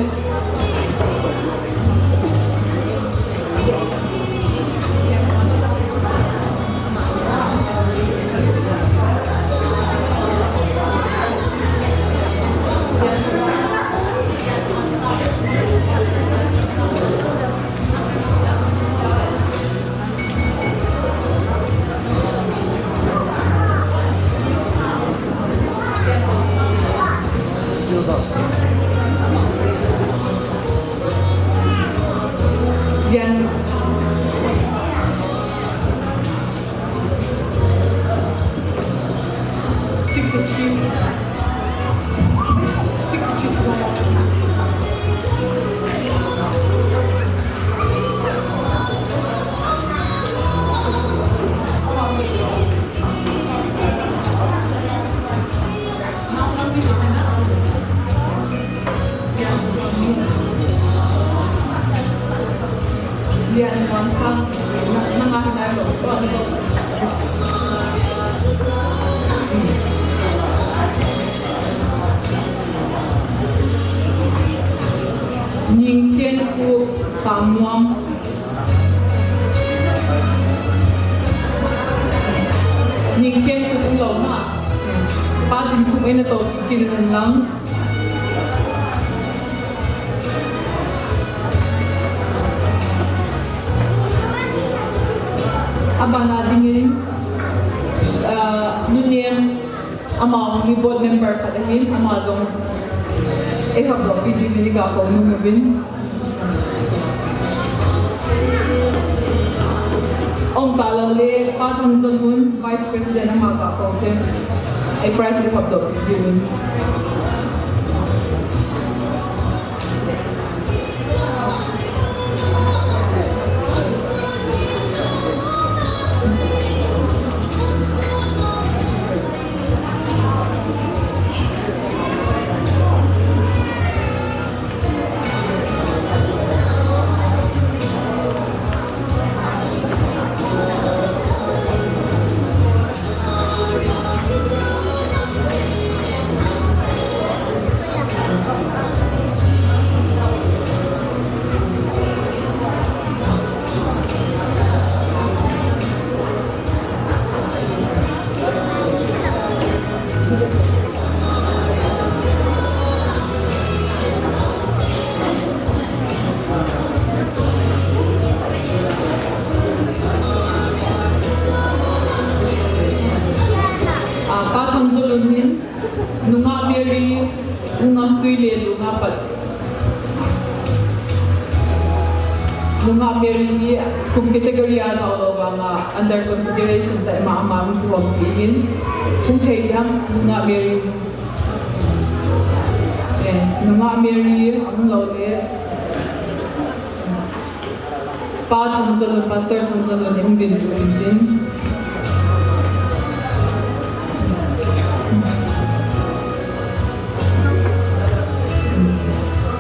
Speaker 10: yang abana dingin union among ni board member kadahin amazon ehab do pidi ni ka ko numubin ông Palole patang zonun vice president ng mga ko ay price ni do pidi nunga Mary kung category as all nga under consideration ta ama huwag kihin kung kayang nunga Mary nunga Mary ang lawle pa thangzalon pastor thangzalon yung din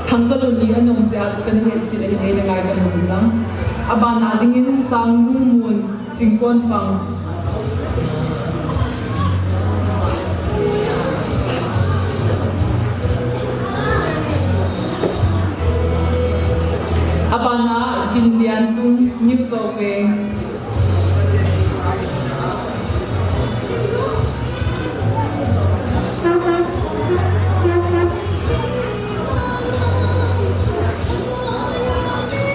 Speaker 10: thangzalon ni anong siya sa kanila sila hinay na gagawin lang aba natingin sang lumun jingkon pang aba na gindian tung news of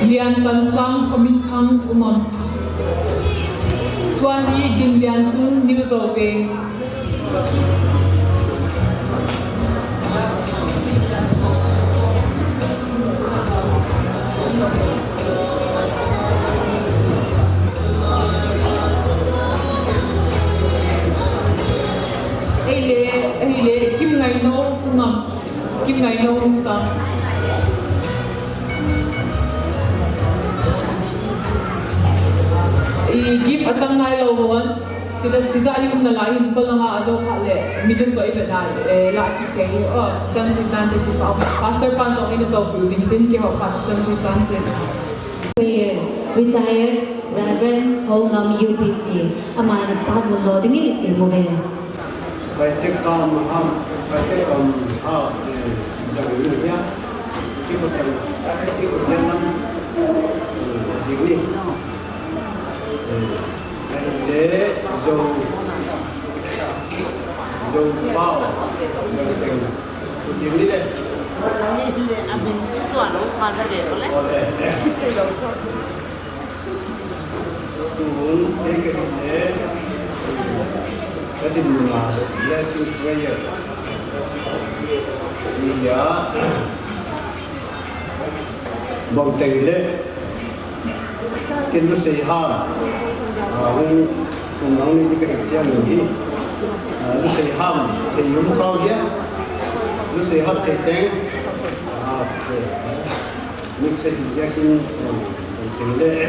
Speaker 10: lian pansang komintang umon tuan i gindian tung news of Hele kim ngai no ngam kim ngai no ta give achang ngai lo won sila chisa yung nalain pa lang azo khale midun to ila na la ki ke chan chu tan te pa pastor pan to ina to building din ke ho pa chan chu tan te
Speaker 2: retired Reverend Hongam UPC amana pa mo lo dingin ti mo be
Speaker 6: By take calm, by take jang ini ya, kita jangan ini. Để dầu bao những đi đây cái điều là blessing prayer thì bằng tình lệ kiến nó xây ham cùng nó đi cái việc chơi người đi nó xây ham thì nó cao nhé nó xây ham thì tên mình xây ra cái bằng tình lệ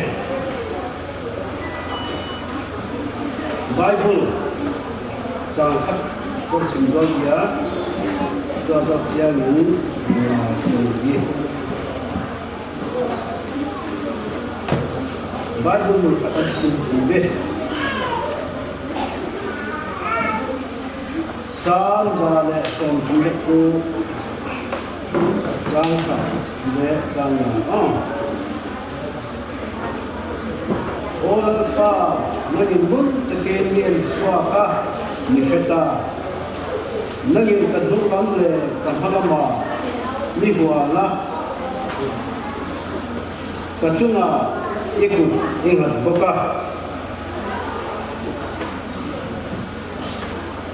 Speaker 6: Bible trang khắc có sinh ra giá cho gia những người gì Bible một phát sinh về sáng ra lệ trong lễ cô trang khắc lệ trang ngàn Olha naging bun tekenian suaka ni keta naging kadung lamle kanhalama ni huala kachunga iku ingat boka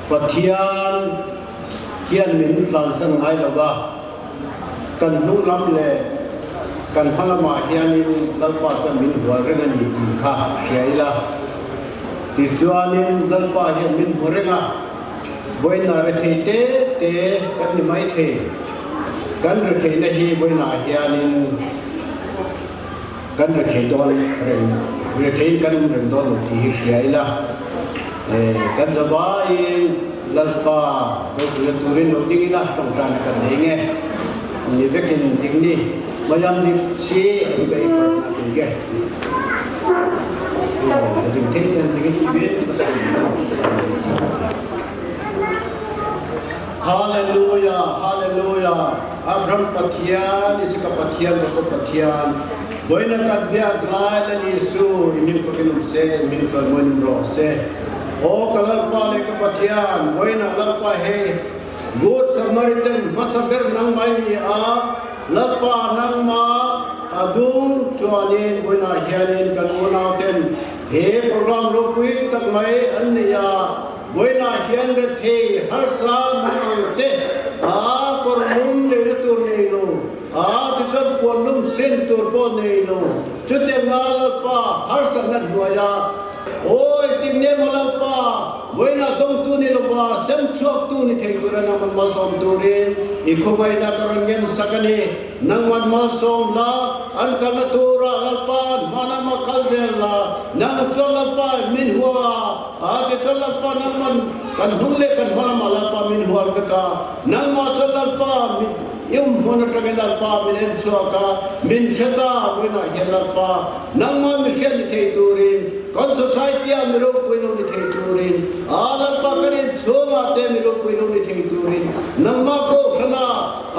Speaker 6: patian kian min tlansan ai lawa kadung lamle kan halama hianin dalpa cha min huarenga ni ti kha shaila ti chuanin dalpa hian min huarenga boina re te kan ni mai the kan re the na hi boina hianin kan re the don re the kan ren don ti shaila kan zabai dalpa do turin no dingina tong tan kan henge ni vekin dingni Bayam di si juga ikut nanti jadi tension dengan ibit Hallelujah Hallelujah Abraham patian isi kapatian Jacob patian Boina kadvia glai dan Yesu min fakinum se min fakin rose oh kalalpa le kapatian boina lalpa he Good Samaritan masaber nang mai Lapa nang ma adung chuanin boina hianin kan unauten he program lokui tak mai anniya boina hian re the har sa mang te a kormun le tur nei no
Speaker 11: sin turbo nei no chute ngal pa har sanat nuaya oi tingne malam pa wena dong tu ni lo ba sem chok tu ni thei kura na man ma som durin ikhomai na karon ngen sakani nang man ma som la an kala tura alpan mana ma kalsel la nang chola pa min huwa a ke chola pa nang man kan hulle kan mana mala pa min huwa ka nang ma chola pa yung muna tagal pa min choka min chata wena helal pa nang ma mi chen thei durin kon society a miro puino ni thei durin ala pa kani chola te miro puino ni thei durin nang ma ko khana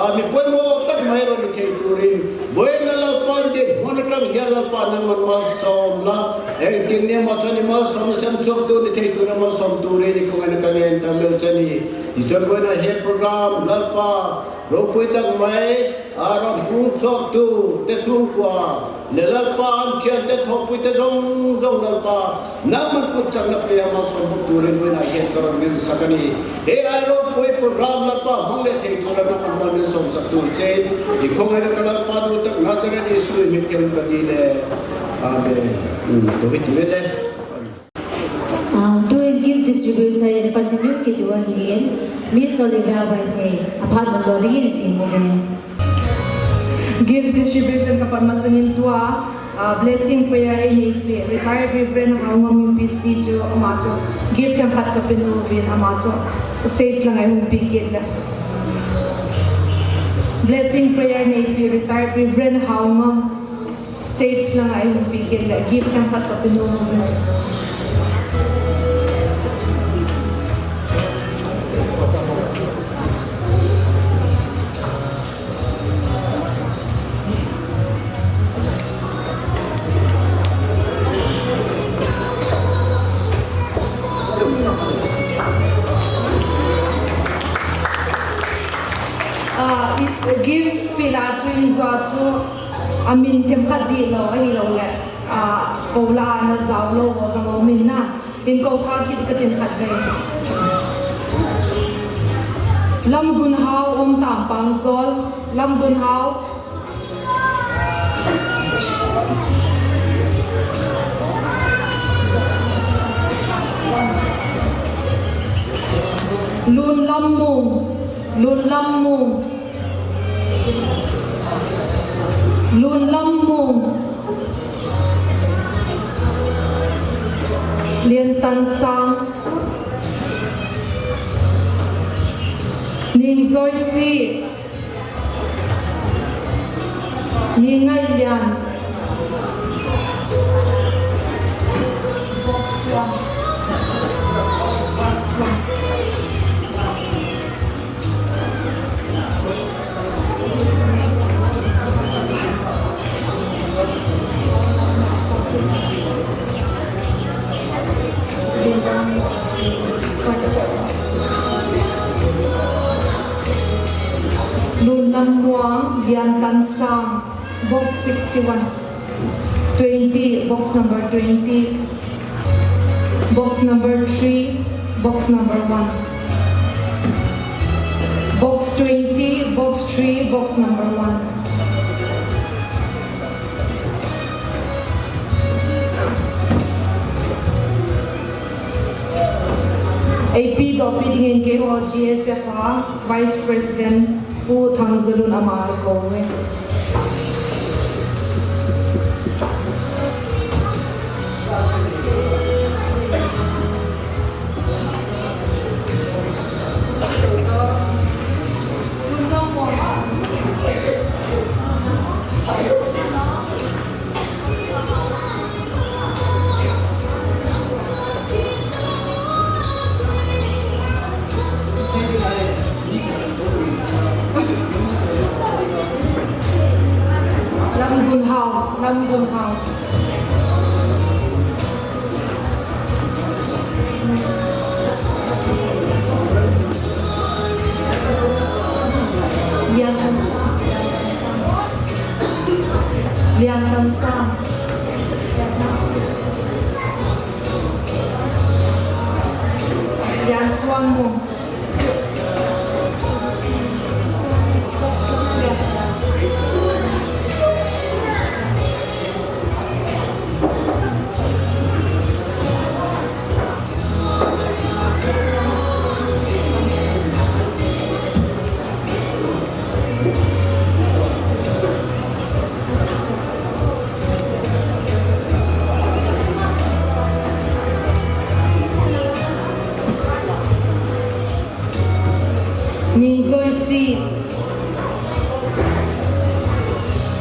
Speaker 11: a mi puino tak mai ro ni thei durin boina la pan de muna tang helal pa nang man ma som la e ting ne ma thani ma som sem chok tu ni thei durin ma som durin ni ko ngana kangen tam lo chani di chon boina he program la pa ro pui tak mai a ro fu chok tu te chung kwa le la pa am chen te thok pui te zong zong la pa na man ku chang na pe ma som tu ren we na yes karon gen sakani he a ro pui program la pa hong le thei tu la na man ne som sa tu che di khong ai na la pa du tak na chang ni su mi kem ka di le amen to hit me le
Speaker 2: to give distribution and continue ke dua hin Miss Olivia White apart melodi team
Speaker 8: Give distribution kapag masangin tua blessing prayer ini retired reverend Hawam PC jo amacho give kang khat kapinu bin amacho stage lang ay humpikit na blessing prayer ini retired reverend Hawam stage lang ay humpikit na give kang khat kapinu bin give Pilatrin Zazu amin tempat di lo ai lo le ko la na zau lo ko zau min na in ko tha ki ka tin khat ve lam gun hau tam pang zol lam gun hau lun lam mung Lun lam mung Lien tan sang Ning zoi si Ning ngai lian Lun Lam Muang, Lian Tan Sang, box 61, 20, box number 20, box number 3, box number 1, box 20, box 3, box number 1. AP Doping in Gsf Vice President Pu Thangzalun Amal Kowe. Lam Gun Hao. Lian Tan Sang. Lian Suan Mung.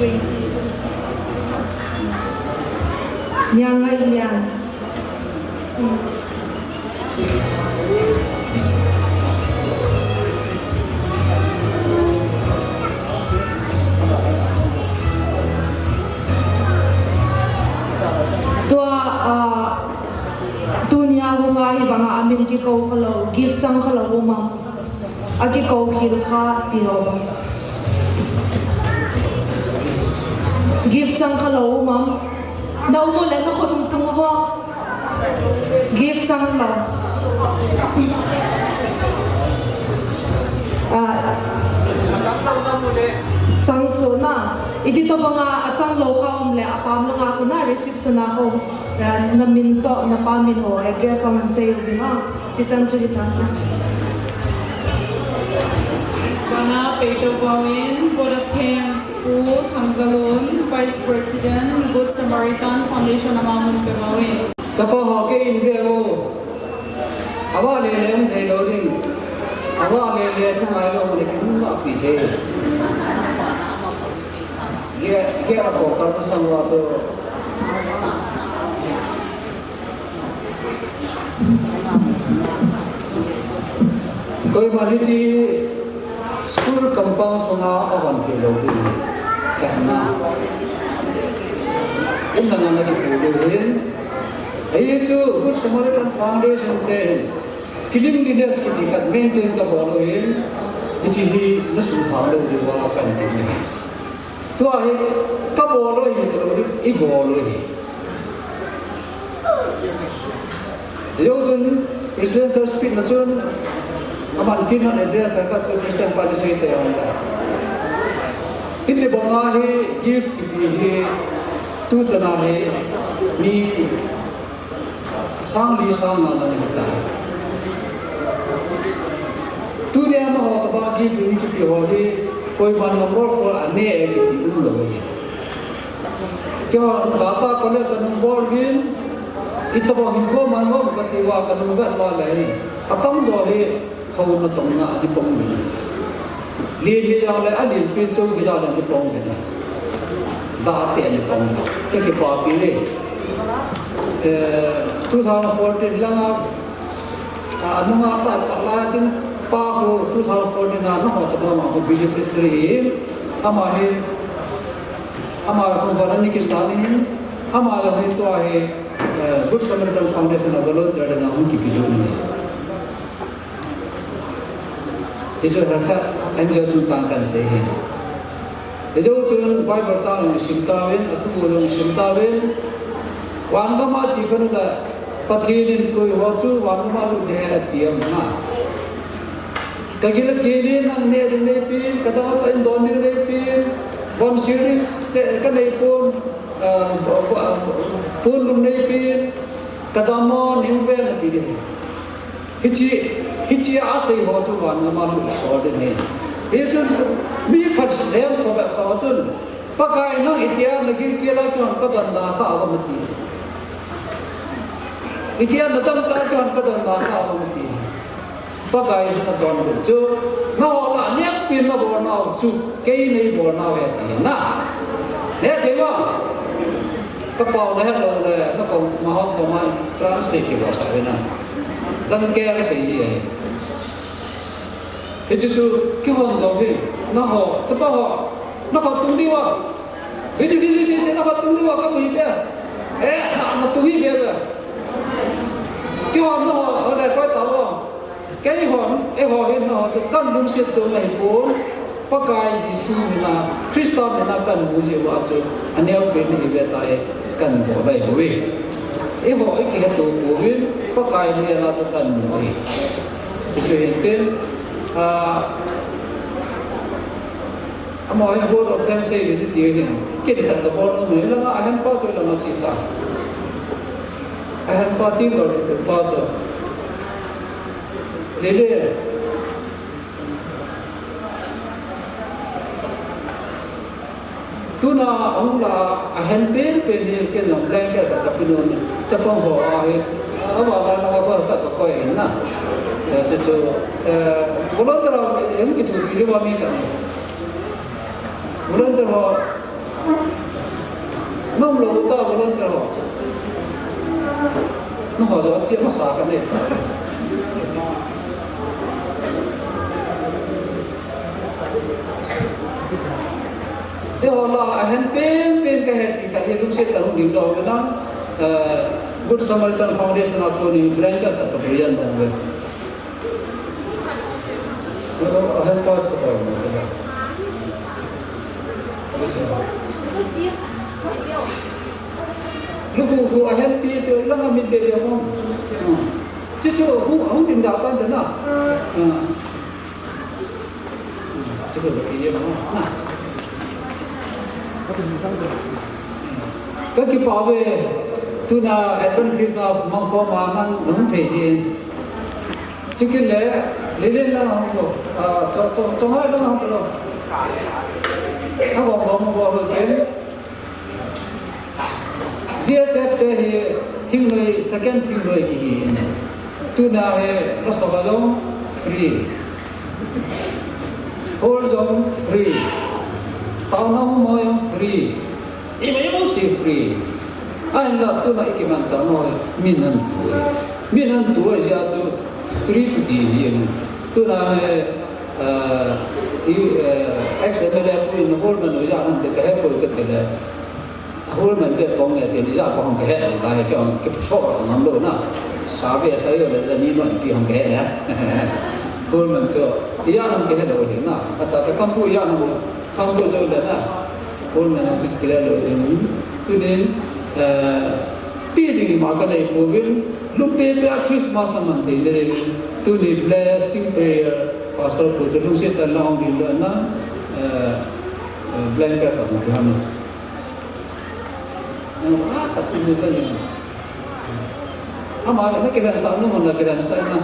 Speaker 8: swing nhang ngay nhang dunia hunga hi banga amin ki ko khalo gift chang khalo uma aki ko khil kha ti ho gift chang khalo uma nau mo le no khum tum bo gift chang lo chang so na idi to banga achang lo kha le apam lo nga ko na reception na ko na minto na pamin ho address on sale di ha chichan chita
Speaker 3: Bana Peter Bowen, Board of Parents School, Hangzalon, Vice President, Good Samaritan Foundation Amamun Bowen.
Speaker 12: Sapa hoke in vero awa le lem thei lo ding awa le le thumai lo le kin ma pi the ye ra ko ka ko sang wa to koi mani chi school compound songa awan ke lo ding kana inna na ki ko le Aye chu Good Samaritan Foundation te kilim leaders ki dikat maintain ka bolo hin ichi hi nasu phalo de wa kan ni to ahe ka bolo hi to I bolo hi yo jun Christian church speak na chun aman kin han address ka chu Christian policy te onda ite bonga hi gift ki hi tu chana hi ni sang li sang na na ta tu ne ma ho ta ba gi bi ki pi ho hi koi man ma bor ko ane e ki u lo hi kyo ta ta ko le ta nu bor bin ita bo hin ko man mo ka ti wa ka nu ga ma la hi atam do hi ho na tong na di pong ni li hi yang le ani pi chu gi da ni pong ni da te ni pong ke ki pa pi le 2014 lang ano nga ta kalatin pa ko 2014 na no ta ma ko beneficiary ama ko varani ke sani ama la he to hai Good Samaritan Foundation of Galot Jadanga hu ki video ni jesu rakha anja chu chang kan se he ejo chun bible chang simtawen atu golong simtawen wan ga ma chi kan ga pathin ko ho chu wan ma lu de tiam na kagila kele nang ne ne pin kada cha in don ne pin bon series ka nei pon pun lu ne pin kada mo nim ve na ti de hichi Ahsi ho chu wan ma lu ho de ne e chun mi phat lem ko ba ko chun pakai no itia nagir kela kon ka dan da kha ga mati itia nadam cha kon ka dan da kha ga mati pakai na don chu na ho la nek pin na bo na chu ke nei bo na we ti na ne de wa ka pau le lo le na ko ma ho ko ma translate ki bo sa we na zan ke ga sei ji ai e chu ki hon zo bi na ho cha pa ho na ho tung di wa video vi se na ho tung di wa ka mi pe na tu hi be ba ki hon na ho le ko ta lo cái hòn hiện họ thì cần đúng sự cho này bốn bác cái Giêsu na Christo na cần bùi gì vậy chứ anh em bên này về tại cần bỏ đầy bùi ấy họ ấy cái tổ bùi bác cái này là cho cần bùi chỉ hiện tên mọi người họ đang xây dựng cái gì cái gì thật là nó mới là anh bao giờ là nó chỉ ta anh bao tin rồi thì bao giờ Lele tu na ông là anh bên bên cái lòng lên cái tập cái luôn chấp phong họ ấy ở vào là nó có cái coi na cho bulan terang em gitu di luar ni kan bulan terang nông lô ta có lần đó nó họ cho chiếc mà xả cái này thế họ là hẹn bên cái hẹn thì cái gì cũng sẽ tạo điều đầu cái đó Good Samaritan Foundation atau di blanket atau berian bangga. Help out ke orang. Lu help itu lang amin dia mau. Cucu aku tindakan tu nak. Cuba dia mau. Nah. Cái bảo vệ tu na Advent Christmas mong có mà mang đúng thể diện chứ cái lễ lên là không có cho hai là không có đâu nó còn một cái Gsf thì thiên người second thiên người gì tu na है nó सब लोग free whole zone free tao nó mới free email free anh là tôi lại cái màn sáng nói miền Nam tuổi giờ cho free to đi liền tôi là XML tôi nó hôn mình nói ra nó cái hết rồi cái này hôn mình cái con này thì ra con cái hết là cái số nằm đó na sao bây giờ rồi là nhìn nó bị không cái hết hôn mình cho thì ra nó cái hết rồi thì na cái công cụ ra nó không có rồi là hôn mình nó chỉ là rồi tôi đến Pidi maka dari mungkin lupa Christmas naman tadi tu ni blessing prayer pastor putri lu sih terlalu di luar blanket apa macam ni. Apa tu ni tanya? Ama nak kira sana mana kira sana.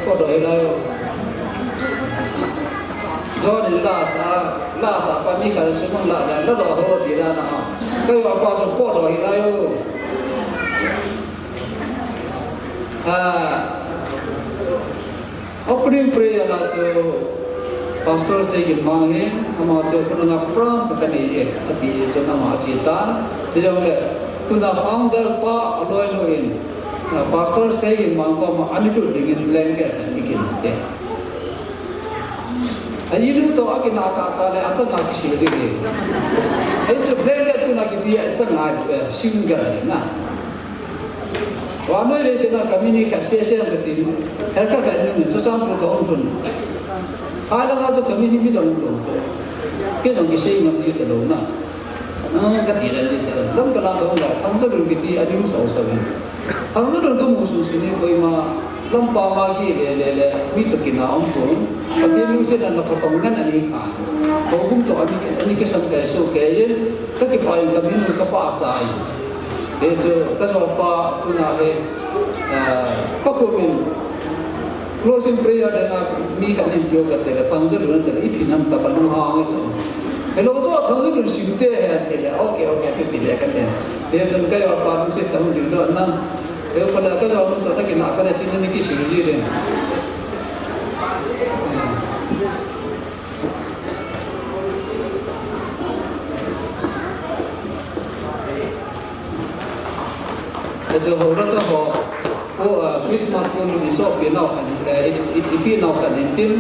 Speaker 12: Kau dah hilang. Do ni la sa pa mi khar su mang la da lo ho ti da na kai wa pa so po do hi la yo opening prayer la so pastor se gi mang he ama so ko na pram ka ni ye ati so na ma chi ta de jong le tu na founder pa aloi no in pastor se gi mang ko ma ani tu dingin blanket and begin te Ayi tu tu akin nakaka le acang nak sih diri. Ayi tu belajar tu nak biar acang nak singgah na. Wamai le sena kami ni kerja yang betul. Herka kerja ni susah berkau pun. Kalau ada kami ni bidang pun. Kita nak kisah yang mesti terlalu na. Ketiran saja. Dalam kalau lah, tangsa dulu kita ada musuh sahaja. Tangsa dulu tu musuh sini kau lampa lagi le itu kena ampun tapi lu sih dan pertolongan ani kan hukum tu ani kesan keso kaya tak kepayu kami nu kepak sai itu kesopa guna he pakumin closing prayer dengan mi kan ini juga kata tangsa dulu tu itu nam tak perlu hang itu hello tu tangsa dulu siute he oke itu tidak kata dia tu kaya apa nu sih tahu dulu na Kalau pada kita orang tu tak kena akan cina ni kisah je deh. Jadi orang tu Christmas pun besok pinau kan, itu pinau kan intim.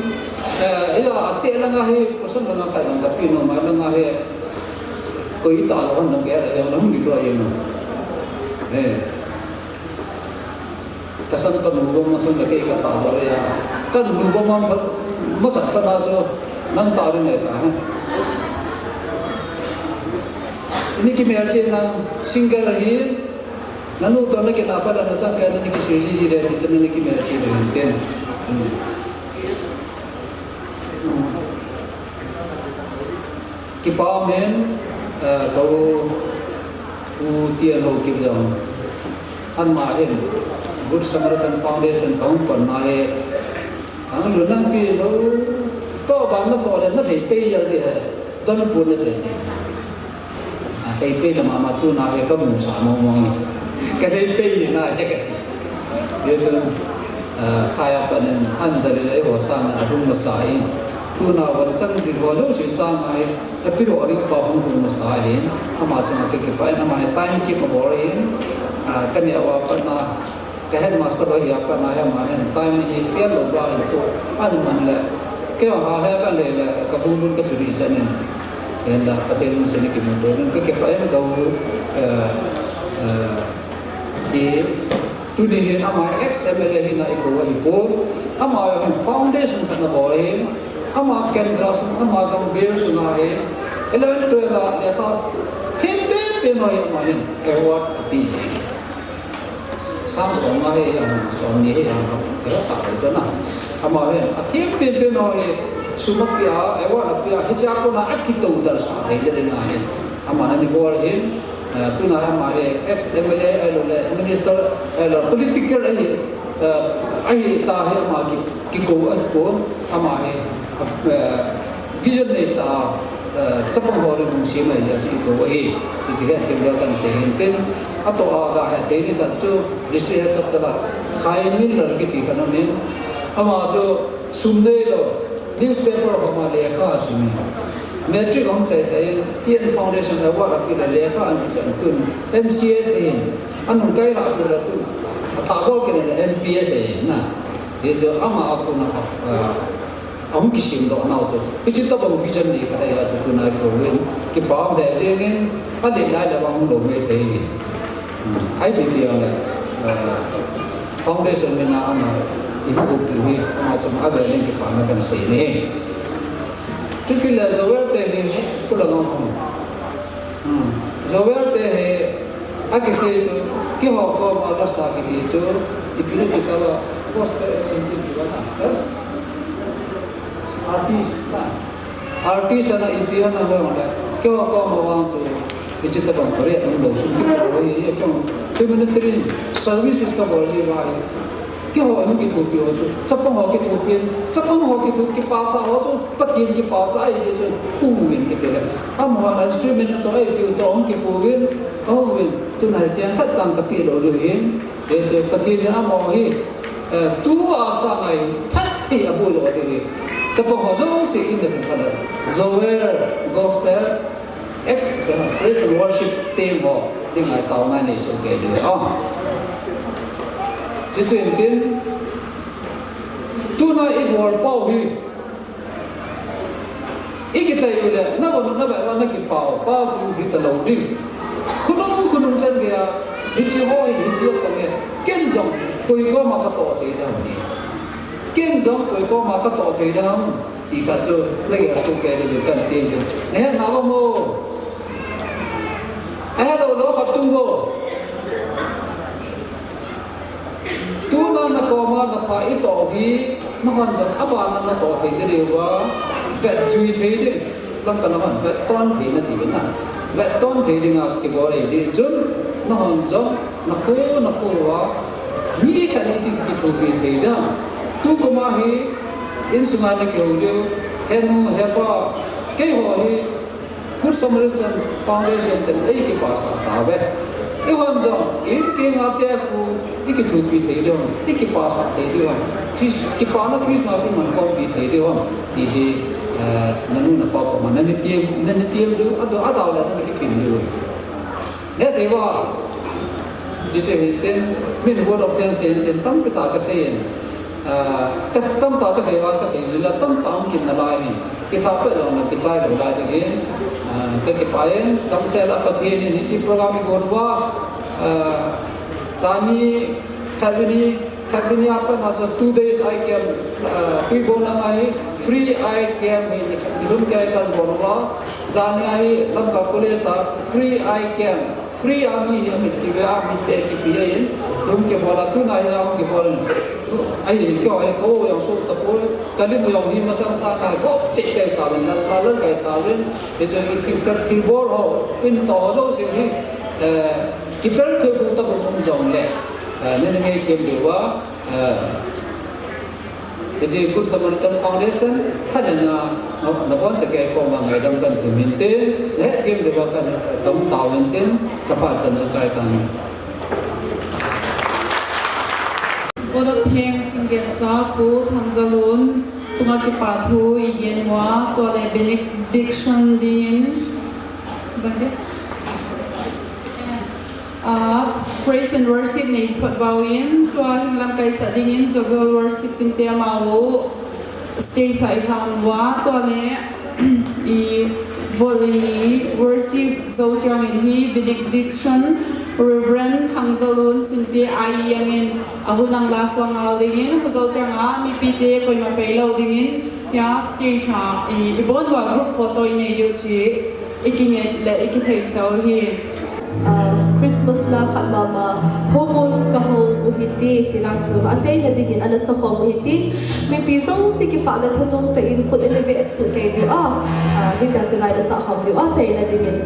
Speaker 12: Ia hati lengah he, person lengah kan, tapi nama lengah he. Kau itu orang negara yang orang di luar yang. Kesan penunggu masuk lagi kata apa ya? Kan penunggu masuk pada so nang tahu ni kan? Ini kita cina single lagi, lalu tu lagi apa dan macam kaya ni kita sih dia di sana ni kita cina kan? Kita men kau tiada kita an mahin. Good Samaritan Foundation kaum pernah ang lunang pilo to ban na to na phải pay giờ thì don pun na thì phải pay là mà tu na cái mùng sa mong cái đấy pay na cái bây giờ khai apa nên anh dari lấy hồ sa na rung na sai tu na wan chang di ho lo si sa ngai a pi ro ri pa hu hu sa hin ama chang ke pa na ma time ki ma bor hin kan ya wa pa na ke head master ro ya pa na ya ma hin time hi pe lo ba hi to an man la ke ha ha ka le la ka bu lu ka churi chan hin en la pa te lu se ni ki mo to ke pa na ga wu ki tu ni hin ama XML hin na iko wa hi ko ama foundation kan bor hin ama ken grass ama gam beer su na he 11 12 la ta tempe pe no ya ma hin award pi si sam so ma he so ni he ya ta jo na ama he tempe pe no he su ma pia award pia he cha ko na akito dal sa he le na he ama na ni bor he tu na ama he XML le minister le political he ai ta he ma ki ko ko ama he vision này ta chấp nhận vào những sự mà giờ chỉ có vậy chỉ cái cái việc cần xây dựng tên à to à cái thế này là cho để xây dựng tất cả khai minh là cái gì cái nó nên mà cho sum đây là newspaper họ mà lấy khá sum metric ông chạy chạy tiền foundation là what cái là lấy khá anh chọn tuần MCS in anh không cái là cái là tuần thảo bao cái là MPS in na thì giờ ama aku na ông kisim đó nào chứ cái chuyện đó bằng vision này cái này là cho tôi nói rồi cái bảo để riêng cái phát hiện lại là bằng đồ nghề thì thấy bị điều này foundation này nào mà những cuộc từ bi mà trong áp lên cái khoản là cần xây này trước khi là dấu thì cũng là ngon dấu thì cái xây cho cái họ có mà là sao cái gì chứ thì cái này cái là cost sensitive là artist ana impian na ho na kyo ko mo wang so ichita bang kore ang lo sum ki ko ye kyo humanitarian services ka bo ji ba kyo ho ang ki to pi ho so chapang ho ki to pi chapang ho ki to ki pa sa ho so patin ki pa sa ai je so win ki te am ho na instrument to ai ki to ang ki ko win tu na chen tha chang ka pi lo lu hin de je patin am ho hi tu asa ngai phat thi abu lo de tập hợp giáo sĩ in được phần Zower Gospel Praise Worship team họ đi ngày tàu ngày này sẽ kể được chỉ chuyện tin tu nói ít word bao hi ít cái chạy rồi nó còn nó phải nó kịp bao thì tao lâu đi không chân kìa thì chỉ hỏi thì chỉ có nghe kiến trọng tôi có mà có tổ thì đâu kiến giống với có mà các tổ thì đâu thì cả chỗ lấy cái số cái để cần tiền được nè nào mà ai đâu đó học tu vô tu nó có mà nó phải tổ thì nó còn giống áp bạn nó tổ thì cái điều đó vẹt duy thế đi lâm cả nó còn vẹt toan thì nó thì vẫn là vẹt toan thì đi ngọc thì có để gì chứ nó còn giống nó khô quá nghĩ cái này thì tổ thì đó tu ko ma hi in sunga ne kyo de henu hepa ke ho hi kur samaritan foundation ten ei ki pasa ta be e hon jo in ti nga te ku iki tu pi thei do iki pasa thei do ki pa na Christmas man ko pi thei do ti hi nanu na pa ko man ne tiam do ado adaw la ne ki pin do ne te wa ji che ten min ho dok ten se ten tam pita ka se cái tâm tạo cái gì là tâm tạo kinh là lại cái tháp cái là cái trái đầu lại thì cái phải tâm sẽ là phát hiện những cái program của nó Sani Sabini apa nasa 2 days I can free bonus ai free I can belum kaya kan bonus Sani ai lam kapule sa free I can free ami yang kita ami te kita ini belum ke bola tu na yang ke bola ai kau ai kau yang so tapul kali tu yang ini masa sana kau cek cek kawin lalu kaya kawin itu kita kibor ho in todo sini kita perlu tak berjumpa le nên nghe kiếm điều cái gì cũng Samaritan Foundation thay là nó quan trọng cái công bằng ngày đông cần của mình tên hết kiếm điều cần đóng tàu mình tên các bạn chân cho trái tăng
Speaker 3: Oda Theng Singgen Sa Pu Thang Zalun tunga ki pathu igen wa to le benediction din bande praise and worship nei phot bawin to lam kai sa dingin zogol worship tin te amawo stage sai ham wa to le I volley worship zo chang in hi benediction Reverend Thangzalon Sinti Ayamin ahunang last wang al dingin zo chang a mi pite koi ma pelo dingin ya stage ha ibon wa group photo in yu chi iking le ikithei so hi
Speaker 1: Christmas la khat mama homon ka ho muhiti tilang chu achei na dingin ana sa ho muhiti mi pisong sikipa la thanong ta in khut ene be su ke di hinda chulai da sa ham di achei na dingin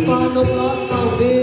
Speaker 13: Paano ka sabi?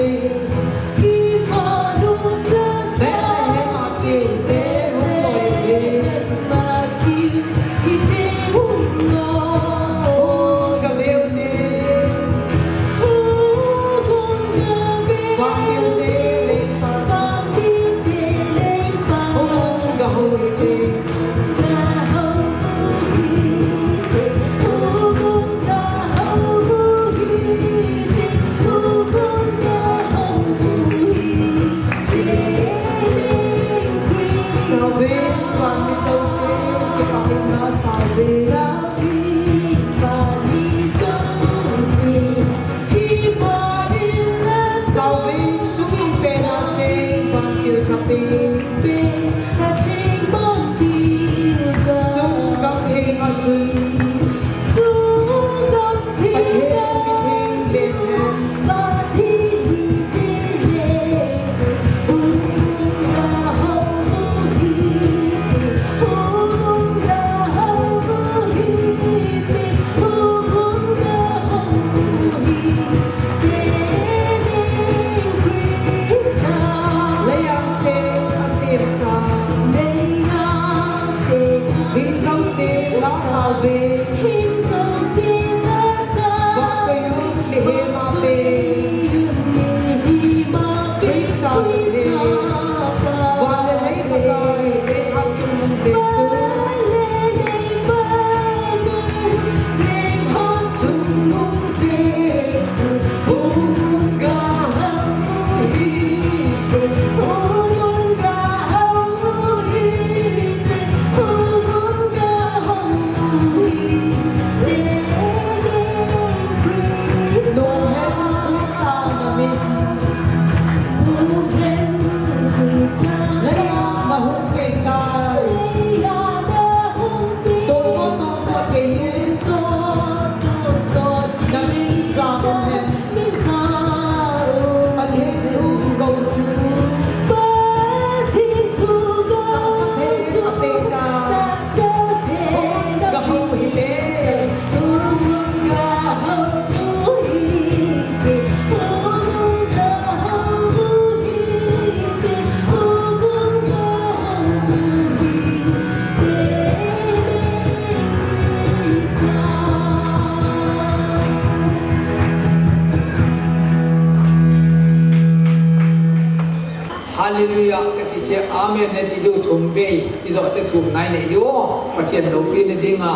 Speaker 12: Hallelujah, cái chị amen này chị đều thùng về, bây giờ sẽ thùng này này yo, mà thiền đầu tiên là đi ngà.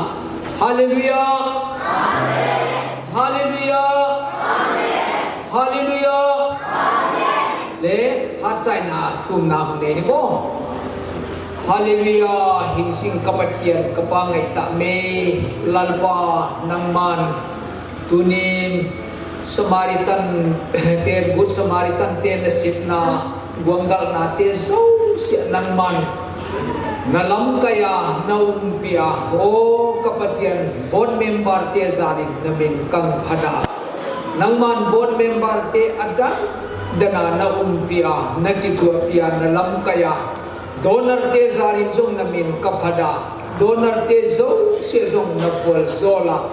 Speaker 12: Hallelujah, Hallelujah, Hallelujah. Để hát chạy na thùng nào này đi cô. Hallelujah, hình sinh cấp thiền cấp ba ngày tạ mê, lalpa nang man, tunin Samaritan ten good Samaritan ten na sit na guanggal natin so siya nang man nalam kaya naumpia o kapatian board member te zarin namin kang hada nang man board member te ada dana naumpia nakituapia nalam kaya donor te zarin jong namin kaphada donor te zo siya jong napol zola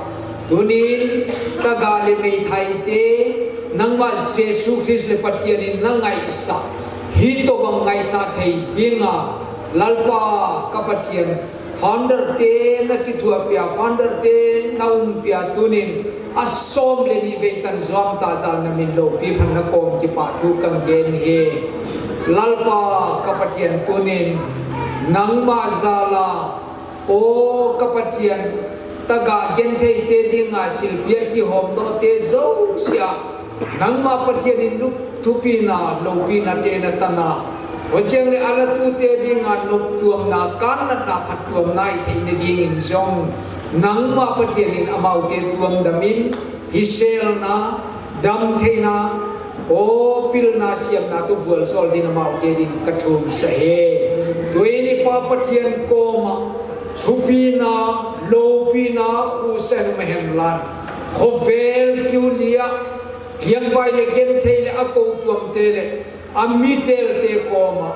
Speaker 12: tunin tagali may thaite nang ma Jesus Christ le pathianin nangai sa hito bang ngai sa thei pinga lalpa kapatian founder te na ki thua pia founder te naum pia tunin asom le ni ve tan zom ta zal na min lo pi phan na kom ki pa thu kam gen he lalpa kapatian tunin nang ma zala o kapatian taga gen thei te dinga silpia ki hom do te zo sia nang ma pathian in lu thupi na lo pi na te na tana wajeng le ala tu te dinga nok tuam na kan na phat tuam nai thei ne ding in zong nang ma pathian in amau te tuam damin hisel na dam thei na o pil na siam na tu vual sol din amau te din kathum sa he tuini pa pathian ko ma Thupina, lopina, husen mehenlan. Hovel kiulia, yang baile gen tele ako tuam tele, amitel te koma.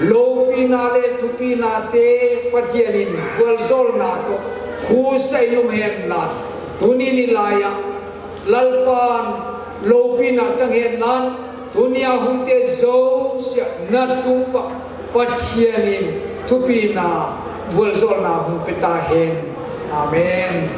Speaker 12: Lopina le thupina te pathianin, walzol na to, husay mehenlan. Tuni nilaya, lalpan, lopina tanghenlan, tunia hunte zo siya natumpa pathianin, thupina. World Zone na hung pita hen. Amen.